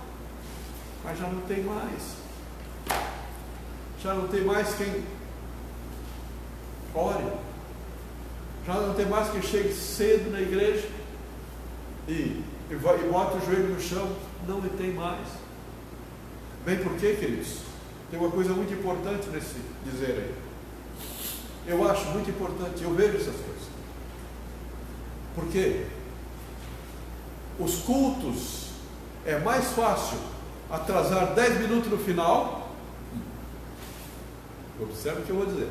Speaker 3: Mas já não tem mais. Já não tem mais quem ore. Já não tem mais quem chegue cedo na igreja e bota o joelho no chão. Não tem mais. Bem, por quê, queridos? Tem uma coisa muito importante nesse dizer aí. Eu acho muito importante, eu vejo essas coisas. Porque os cultos é mais fácil atrasar 10 minutos no final. Observe o que eu vou dizer.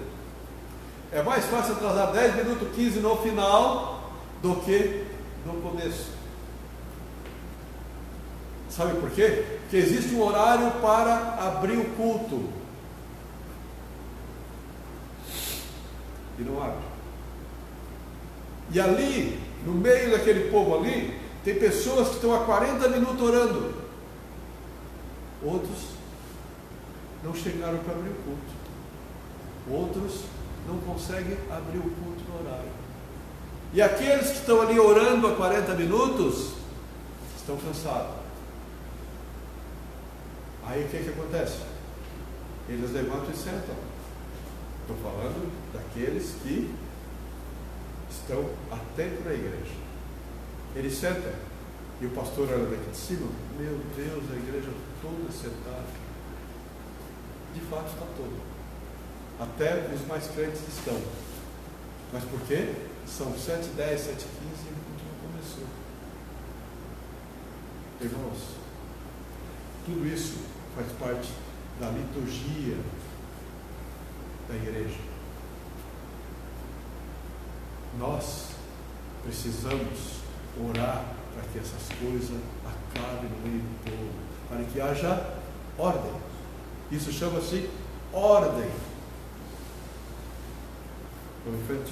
Speaker 3: É mais fácil atrasar 10 minutos, 15 no final do que no começo. Sabe por quê? Porque existe um horário para abrir o culto. E não abre. E ali, no meio daquele povo ali, tem pessoas que estão há 40 minutos orando. Outros não chegaram para abrir o culto. Outros não conseguem abrir o culto no horário. E aqueles que estão ali orando há 40 minutos estão cansados. Aí o que acontece? Eles levantam e sentam. Estou falando daqueles que estão atentos na igreja. Eles sentam. E o pastor olha daqui de cima: meu Deus, a igreja toda sentada. De fato está toda. Até os mais crentes estão. Mas por quê? São 7h10, 7h15 e o culto não começou. Irmãos, tudo isso faz parte da liturgia da igreja. Nós precisamos orar para que essas coisas acabem no meio do povo, para que haja ordem. Isso chama-se ordem. Vamos em frente.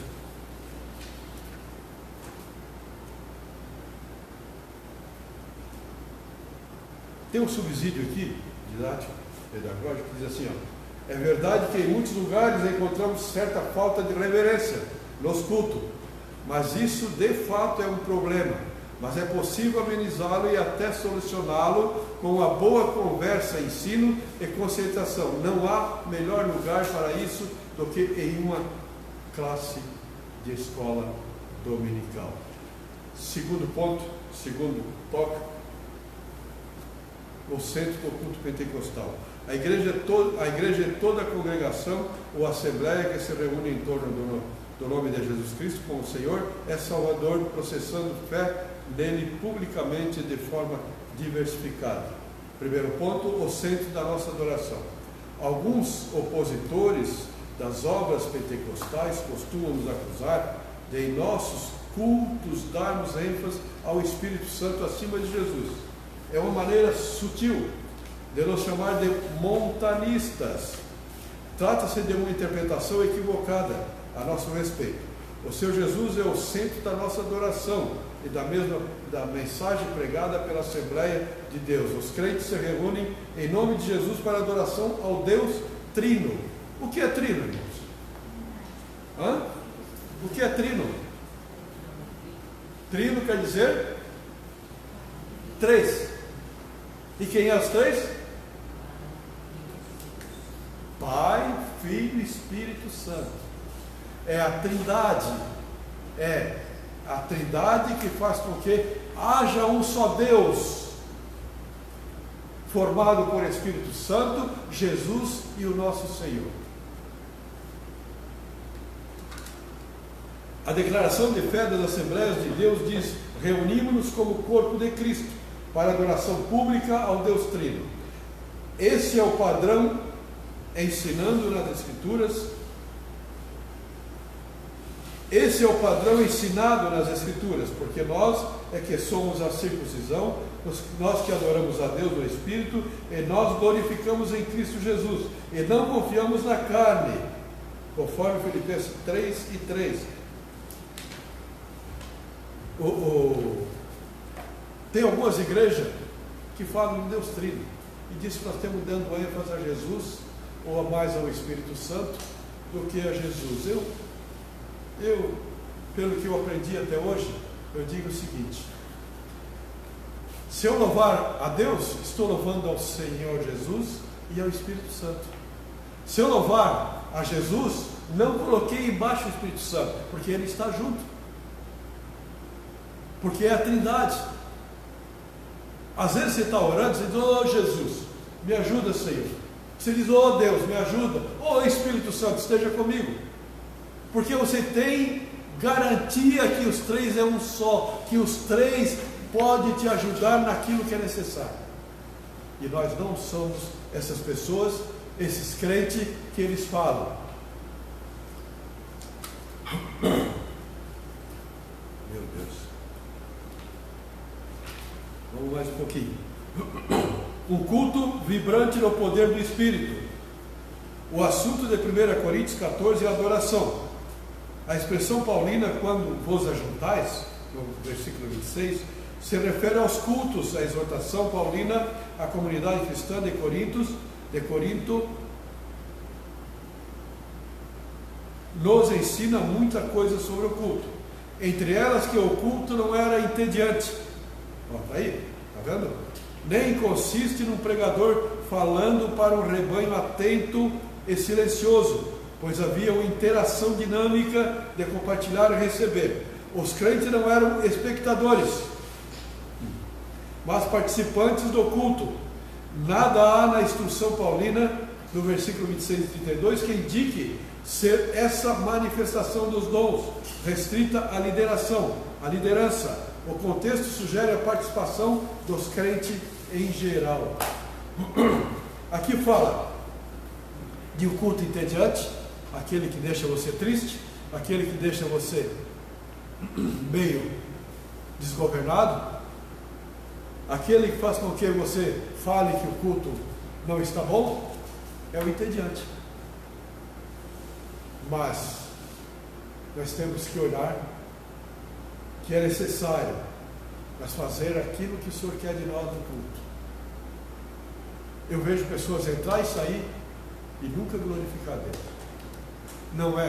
Speaker 3: Tem um subsídio aqui, didático, pedagógico, que diz assim: é verdade que em muitos lugares encontramos certa falta de reverência nos cultos, mas isso de fato é um problema. Mas é possível amenizá-lo e até solucioná-lo com uma boa conversa, ensino e concentração. Não há melhor lugar para isso do que em uma classe de escola dominical. Segundo ponto, segundo toque, o centro do culto pentecostal. A igreja é toda a congregação ou assembleia que se reúne em torno do nome de Jesus Cristo como Senhor, é Salvador, processando fé nele publicamente de forma diversificada. Primeiro ponto, o centro da nossa adoração. Alguns opositores das obras pentecostais costumam nos acusar de em nossos cultos darmos ênfase ao Espírito Santo acima de Jesus. É uma maneira sutil de nos chamar de montanistas. Trata-se de uma interpretação equivocada a nosso respeito. O Senhor Jesus é o centro da nossa adoração e da mensagem pregada pela Assembleia de Deus. Os crentes se reúnem em nome de Jesus para adoração ao Deus Trino. O que é trino, irmãos? O que é trino? Trino quer dizer 3. E quem é os 3? Pai, Filho e Espírito Santo. É a Trindade. É a Trindade que faz com que haja um só Deus. formado por Espírito Santo, Jesus e o nosso Senhor. A declaração de fé das Assembleias de Deus diz: reunimos-nos como corpo de Cristo para adoração pública ao Deus Trino. Esse é o padrão ensinando nas Escrituras. Esse é o padrão ensinado nas Escrituras, porque nós é que somos a circuncisão, nós que adoramos a Deus no Espírito, e nós glorificamos em Cristo Jesus, e não confiamos na carne, conforme Filipenses 3:3. Tem algumas igrejas que falam de Deus Trino, e diz que nós estamos dando ênfase a Jesus, ou a mais ao Espírito Santo, do que a Jesus. Eu, pelo que eu aprendi até hoje, eu digo o seguinte: se eu louvar a Deus, estou louvando ao Senhor Jesus e ao Espírito Santo. Se eu louvar a Jesus, não coloquei embaixo o Espírito Santo, porque ele está junto, porque é a Trindade. Às vezes você está orando, você diz: oh Jesus, me ajuda, Senhor. Você diz: oh Deus, me ajuda. Oh Espírito Santo, esteja comigo. Porque você tem garantia que os três é um só, que os três podem te ajudar naquilo que é necessário. E nós não somos essas pessoas, esses crentes que eles falam: meu Deus, vamos mais um pouquinho. Um culto vibrante no poder do Espírito. O assunto de 1 Coríntios 14 é adoração. A expressão paulina, quando vos ajuntais, no versículo 26, se refere aos cultos. A exortação paulina à comunidade cristã de Corinto nos ensina muita coisa sobre o culto. Entre elas que o culto não era entediante. Está aí, está vendo? Nem consiste num pregador falando para um rebanho atento e silencioso, pois havia uma interação dinâmica de compartilhar e receber. Os crentes não eram espectadores, mas participantes do culto. Nada há na instrução paulina, no versículo 26 e 32, que indique ser essa manifestação dos dons, restrita à liderança. O contexto sugere a participação dos crentes em geral. Aqui fala de um culto entediante, aquele que deixa você triste, aquele que deixa você meio desgovernado, aquele que faz com que você fale que o culto não está bom, é o entediante. Mas nós temos que olhar que é necessário nós fazer aquilo que o Senhor quer de nós no culto. Eu vejo pessoas entrar e sair e nunca glorificar Deus. Não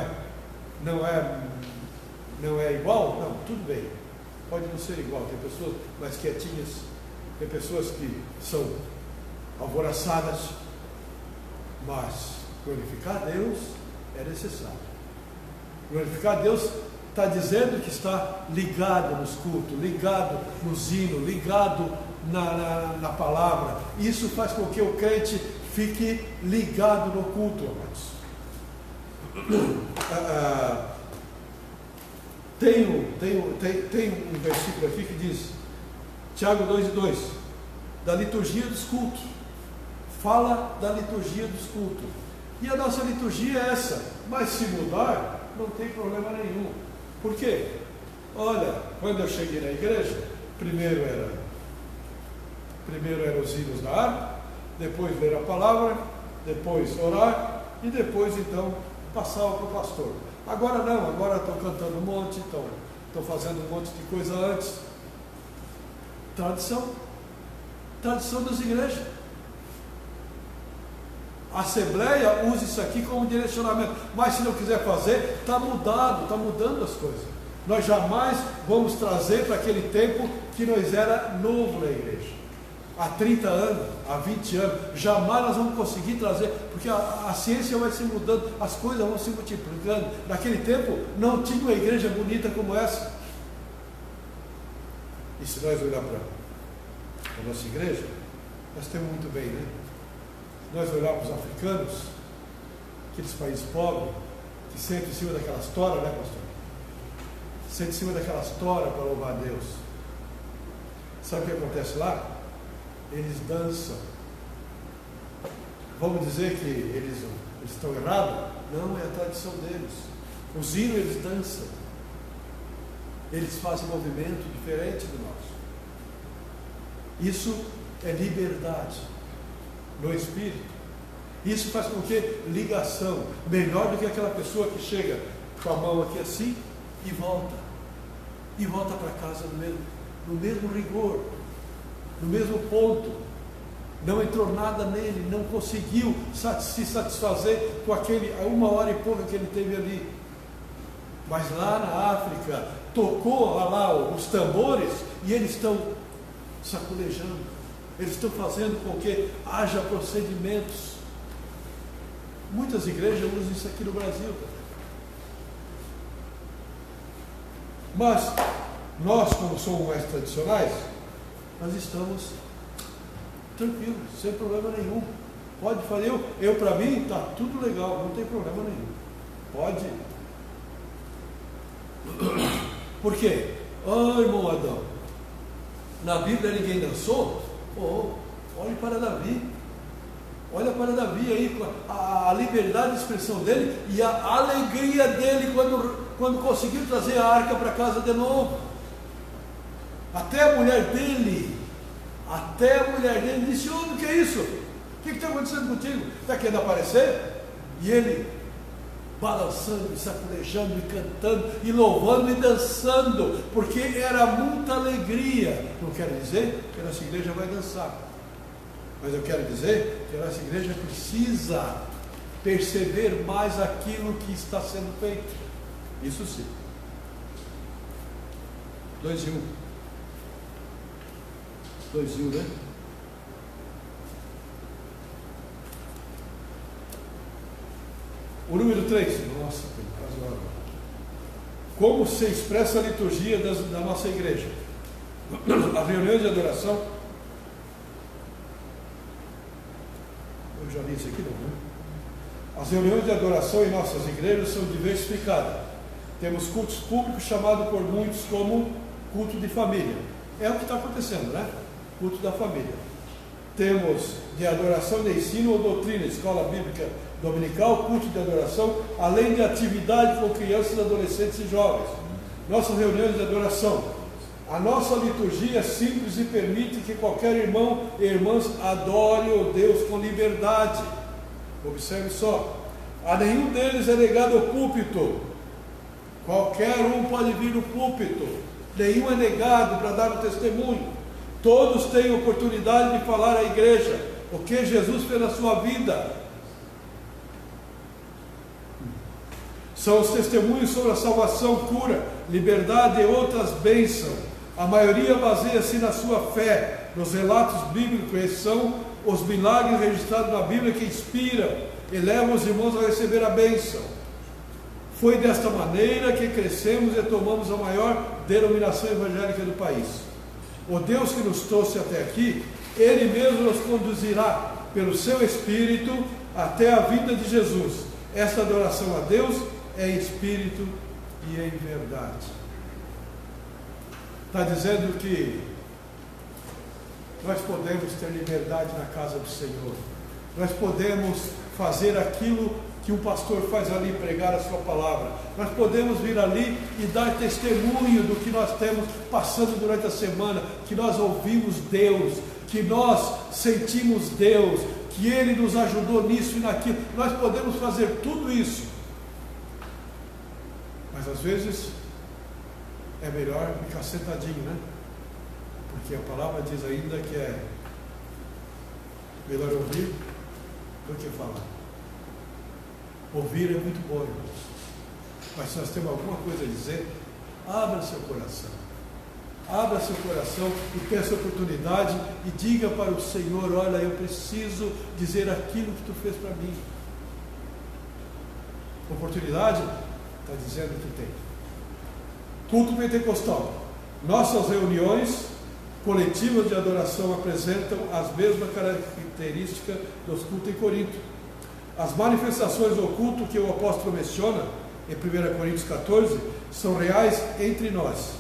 Speaker 3: é igual? Não, tudo bem. Pode não ser igual. Tem pessoas mais quietinhas, tem pessoas que são alvoroçadas, mas glorificar Deus é necessário. Glorificar Deus está dizendo que está ligado nos cultos, ligado nos hinos, ligado na palavra. Isso faz com que o crente fique ligado no culto, amados. Tem um versículo aqui que diz, Tiago 2:2, da liturgia dos cultos. Fala da liturgia dos cultos. E a nossa liturgia é essa, mas se mudar, não tem problema nenhum. Por quê? Olha, quando eu cheguei na igreja, primeiro eram os hinos da harpa, depois ler a palavra, depois orar, e depois então passava para o pastor. Agora não, agora estou cantando um monte, estou fazendo um monte de coisa antes. Tradição das igrejas. A Assembleia usa isso aqui como direcionamento, mas se não quiser fazer, está mudando as coisas. Nós jamais vamos trazer para aquele tempo que nós era novo na igreja. Há 30 anos, há 20 anos, jamais nós vamos conseguir trazer, porque a ciência vai se mudando, as coisas vão se multiplicando. Naquele tempo não tinha uma igreja bonita como essa. E se nós olhar para a nossa igreja,
Speaker 4: Nós temos muito bem, né? Nós olhamos os africanos, aqueles países pobres, que sentam em cima daquelas toras, né, pastor? Sentam em cima daquelas toras para louvar a Deus. Sabe o que acontece lá? Eles dançam. Vamos dizer que eles estão errados? Não, é a tradição deles. Os hinos eles dançam. Eles fazem movimento diferente do nosso. Isso é liberdade no espírito. Isso faz com que ligação, melhor do que aquela pessoa que chega com a mão aqui assim e volta para casa no mesmo rigor, no mesmo ponto. Não entrou nada nele, não conseguiu se satisfazer com aquele 1 hora e pouca que ele teve ali. Mas lá na África, tocou lá os tambores e eles estão sacolejando, eles estão fazendo com que haja procedimentos. Muitas igrejas usam isso aqui no Brasil. Mas nós, como somos mais tradicionais, nós estamos tranquilos, sem problema nenhum. Pode fazer, eu para mim está tudo legal, não tem problema nenhum. Pode. Por quê? Irmão Adão, na Bíblia ninguém dançou? Olhe para Davi. Olha para Davi aí, a liberdade de expressão dele e a alegria dele quando conseguiu trazer a arca para casa de novo. Até a mulher dele disse: o que é isso? O que está acontecendo contigo? Está querendo aparecer? E ele balançando, e sacolejando, e cantando, e louvando, e dançando, porque era muita alegria. Não quero dizer que a nossa igreja vai dançar, mas eu quero dizer que a nossa igreja precisa perceber mais aquilo que está sendo feito. Isso sim. 2 em 1, né? O número 3, nossa, tem quase uma hora. Como se expressa a liturgia da nossa igreja? As reuniões de adoração. Eu já li isso aqui, não, né? As reuniões de adoração em nossas igrejas são diversificadas. Temos cultos públicos chamados por muitos como culto de família. É o que está acontecendo, né? Culto da família. Temos de adoração, de ensino ou doutrina, escola bíblica dominical, culto de adoração, além de atividade com crianças, adolescentes e jovens. Nossas reuniões de adoração. A nossa liturgia é simples e permite que qualquer irmão e irmã adore o Deus com liberdade. Observe só. A nenhum deles é negado o púlpito. Qualquer um pode vir no púlpito. Nenhum é negado para dar o testemunho. Todos têm oportunidade de falar à igreja o que Jesus fez na sua vida. São os testemunhos sobre a salvação, cura, liberdade e outras bênçãos. A maioria baseia-se na sua fé, nos relatos bíblicos. Esses são os milagres registrados na Bíblia que inspiram e levam os irmãos a receber a bênção. Foi desta maneira que crescemos e tomamos a maior denominação evangélica do país. O Deus que nos trouxe até aqui, Ele mesmo nos conduzirá pelo seu Espírito até a vinda de Jesus. Esta adoração a Deus é em espírito e em verdade. Está dizendo que nós podemos ter liberdade na casa do Senhor. Nós podemos fazer aquilo que um pastor faz ali, pregar a sua palavra. Nós podemos vir ali e dar testemunho do que nós temos passando durante a semana, que nós ouvimos Deus, que nós sentimos Deus, que Ele nos ajudou nisso e naquilo. Nós podemos fazer tudo isso. Mas às vezes é melhor ficar sentadinho, né? Porque a palavra diz ainda que é melhor ouvir do que falar. Ouvir é muito bom, irmãos. Mas se nós temos alguma coisa a dizer, abra seu coração. Abra seu coração e peça oportunidade e diga para o Senhor: olha, eu preciso dizer aquilo que tu fez para mim. Oportunidade? Está dizendo que tem. Culto pentecostal. Nossas reuniões coletivas de adoração apresentam as mesmas características dos cultos em Corinto. As manifestações do culto que o apóstolo menciona, em 1 Coríntios 14, são reais entre nós.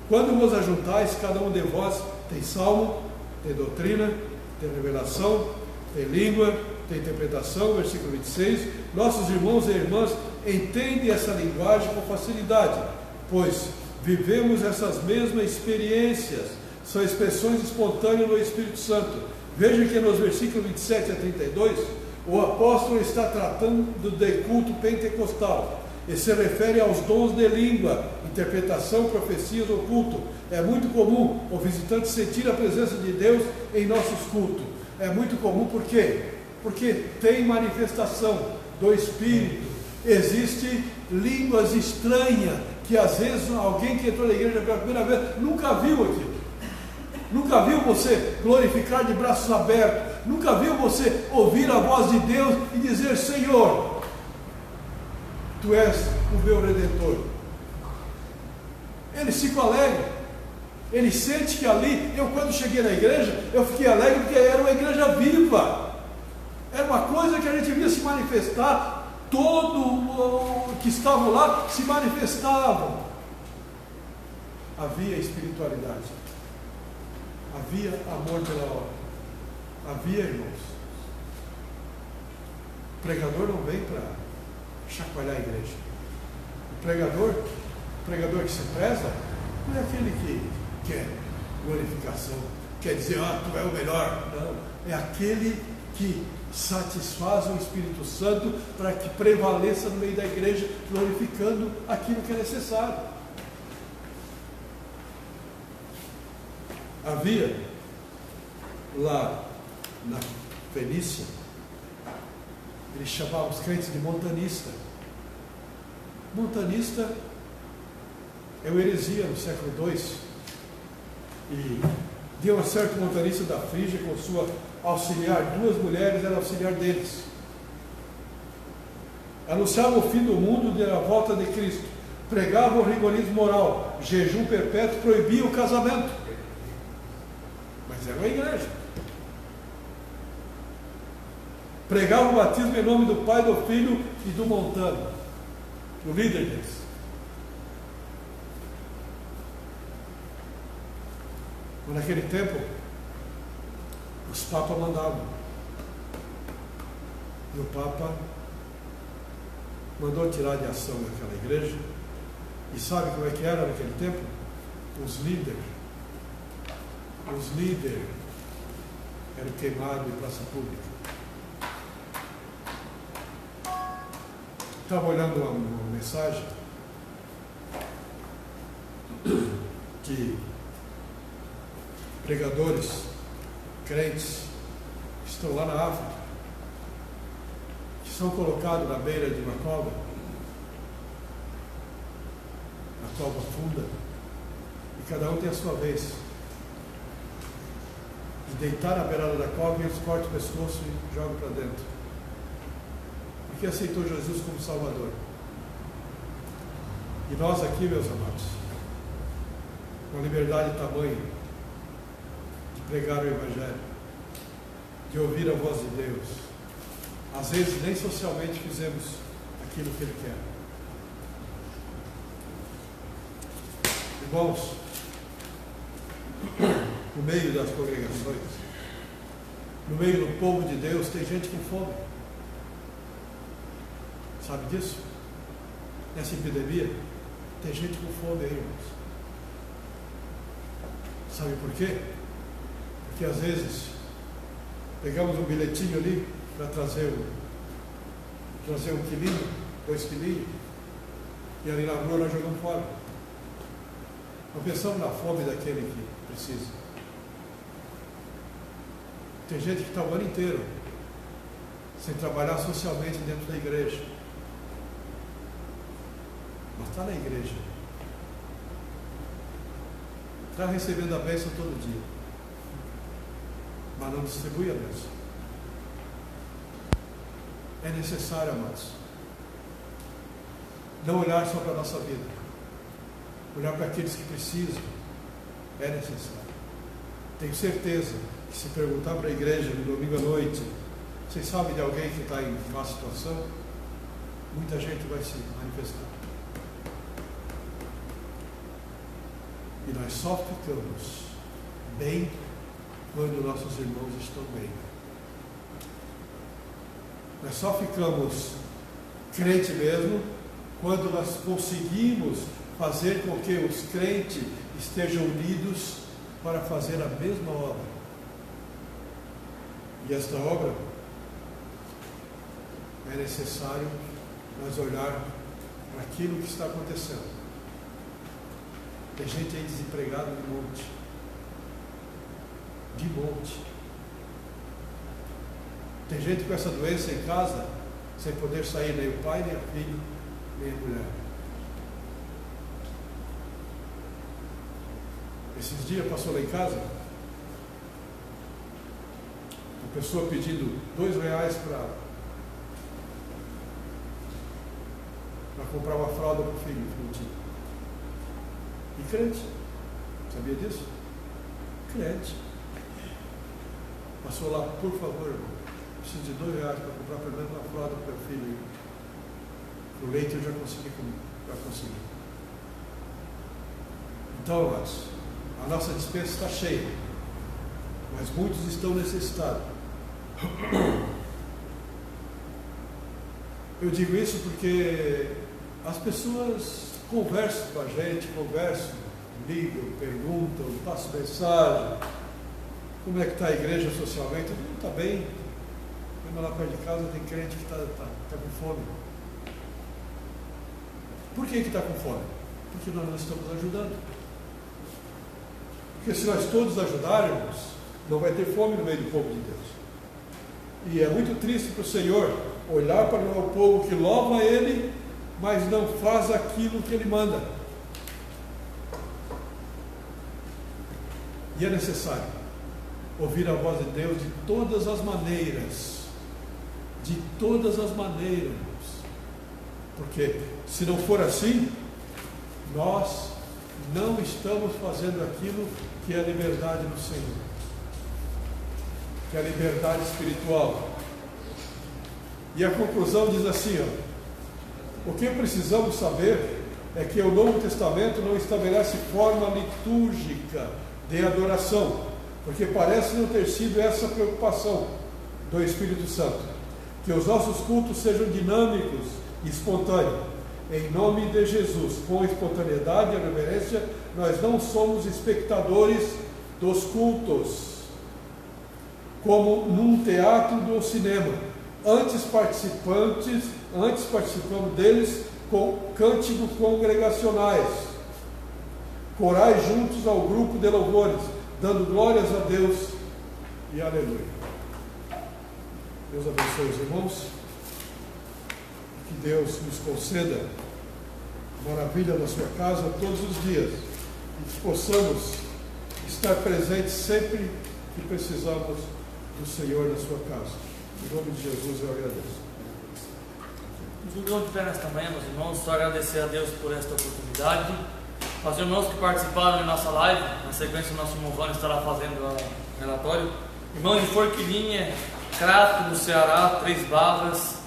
Speaker 4: Quando vos ajuntais, cada um de vós tem salmo, tem doutrina, tem revelação, tem língua, tem interpretação, versículo 26. Nossos irmãos e irmãs entendem essa linguagem com facilidade, pois vivemos essas mesmas experiências, são expressões espontâneas do Espírito Santo. Veja que nos versículos 27 a 32, o apóstolo está tratando de culto pentecostal, e se refere aos dons de língua, interpretação, profecias ou culto. É muito comum o visitante sentir a presença de Deus em nossos cultos. É muito comum, por quê? Porque tem manifestação do Espírito. Existem línguas estranhas, que às vezes alguém que entrou na igreja pela primeira vez nunca viu aquilo. Nunca viu você glorificar de braços abertos. Nunca viu você ouvir a voz de Deus e dizer: Senhor, Tu és o meu Redentor. Eles ficam alegres. Ele sente que ali, eu quando cheguei na igreja, eu fiquei alegre porque era uma igreja viva. Era uma coisa que a gente via se manifestar, todo que estavam lá se manifestavam. Havia espiritualidade, havia amor pela obra, havia irmãos. O pregador não vem para chacoalhar a igreja. O pregador que se preza, não é aquele que quer glorificação, quer dizer: tu é o melhor. Não, é aquele que satisfaz o Espírito Santo para que prevaleça no meio da igreja, glorificando aquilo que é necessário. Havia lá na Fenícia, eles chamavam os crentes de montanista. Montanista é uma heresia no século II. E de um certo montanista da Frígia, com sua auxiliar, 2 mulheres eram auxiliar deles. Anunciavam o fim do mundo e a volta de Cristo. Pregavam o rigorismo moral, jejum perpétuo, proibiam o casamento. Mas era uma igreja. Pregavam o batismo em nome do Pai, do Filho e do Montano, o líder deles. Naquele tempo, os papas mandavam. E o Papa mandou tirar de ação aquela igreja. E sabe como é que era naquele tempo? Os líderes eram queimados em praça pública. Estava olhando uma mensagem que pregadores, crentes, que estão lá na África, que são colocados na beira de uma cova, na cova funda, e cada um tem a sua vez de deitar na beirada da cova, e eles cortam o pescoço e jogam para dentro, porque aceitou Jesus como Salvador. E nós aqui, meus amados, com liberdade tamanha de pregar o Evangelho, de ouvir a voz de Deus, às vezes nem socialmente fizemos aquilo que Ele quer. Irmãos, no meio das congregações, no meio do povo de Deus, tem gente com fome. Sabe disso? Nessa epidemia, tem gente com fome aí, irmãos. Sabe por quê? Porque às vezes pegamos um bilhetinho ali para trazer um quilinho, 2 quilinhos, e ali na rua nós jogamos fora. Não pensamos na fome daquele que precisa. Tem gente que está o ano inteiro sem trabalhar socialmente dentro da igreja, mas está na igreja, está recebendo a bênção todo dia, mas não distribui a bênção. É necessário, amados, não olhar só para a nossa vida, olhar para aqueles que precisam. É necessário. Tenho certeza que se perguntar para a igreja no domingo à noite, vocês sabem de alguém que está em má situação? Muita gente vai se manifestar. E nós só ficamos bem quando nossos irmãos estão bem. Nós só ficamos crente mesmo quando nós conseguimos fazer com que os crentes estejam unidos para fazer a mesma obra. E esta obra é necessário nós olhar para aquilo que está acontecendo. Tem gente aí desempregada de monte. De monte. Tem gente com essa doença em casa, sem poder sair, nem o pai, nem a filha, nem a mulher. Esses dias passou lá em casa, uma pessoa pedindo R$2 para comprar uma fralda para o filho, que não tinha. E crente, sabia disso? Crente. Passou lá, por favor, irmão, preciso de R$2 para comprar pelo menos uma fralda para o meu filho. O leite eu já consegui. Então, amados, a nossa despensa está cheia, mas muitos estão necessitados. Eu digo isso porque as pessoas conversam com a gente, ligam, perguntam, passam mensagem. Como é que está a igreja socialmente? Não está bem. Quando lá perto de casa tem crente que está com fome. Por que está com fome? Porque nós não estamos ajudando. Porque se nós todos ajudarmos, não vai ter fome no meio do povo de Deus. E é muito triste para o Senhor olhar para o povo que louva Ele, mas não faz aquilo que Ele manda. E é necessário ouvir a voz de Deus de todas as maneiras. De todas as maneiras. Porque se não for assim, nós não estamos fazendo aquilo que é a liberdade do Senhor, que é a liberdade espiritual. E a conclusão diz assim, ó, o que precisamos saber é que o Novo Testamento não estabelece forma litúrgica de adoração, porque parece não ter sido essa a preocupação do Espírito Santo, que os nossos cultos sejam dinâmicos e espontâneos. Em nome de Jesus, com espontaneidade e reverência, nós não somos espectadores dos cultos, como num teatro ou cinema. Antes participamos deles com cânticos congregacionais, corais juntos ao grupo de louvores, dando glórias a Deus e aleluia. Deus abençoe os irmãos. Que Deus nos conceda maravilha na sua casa todos os dias e que possamos estar presentes sempre que precisamos do Senhor na sua casa. Em nome de Jesus eu agradeço.
Speaker 1: Nos vamos de pé nesta manhã, meus irmãos, só agradecer a Deus por esta oportunidade. Aos irmãos que participaram da nossa live, na sequência o nosso irmão Vânia estará fazendo o relatório. Irmãos de Forquilinha, Crato, no Ceará, Três Barras,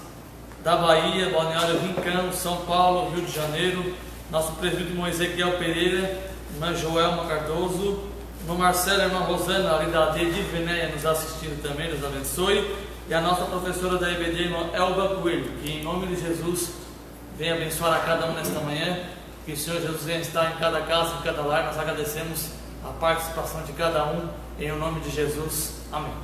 Speaker 1: da Bahia, Balneário Rincão, São Paulo, Rio de Janeiro, nosso presbítero irmão Ezequiel Pereira, irmã Joelma Cardoso, irmão Marcelo e irmã Rosana, ali da AD de Venéia, nos assistindo também, Deus abençoe, e a nossa professora da EBD, irmã Elba Coelho, que em nome de Jesus venha abençoar a cada um nesta manhã, que o Senhor Jesus venha estar em cada casa, em cada lar. Nós agradecemos a participação de cada um, em nome de Jesus, amém.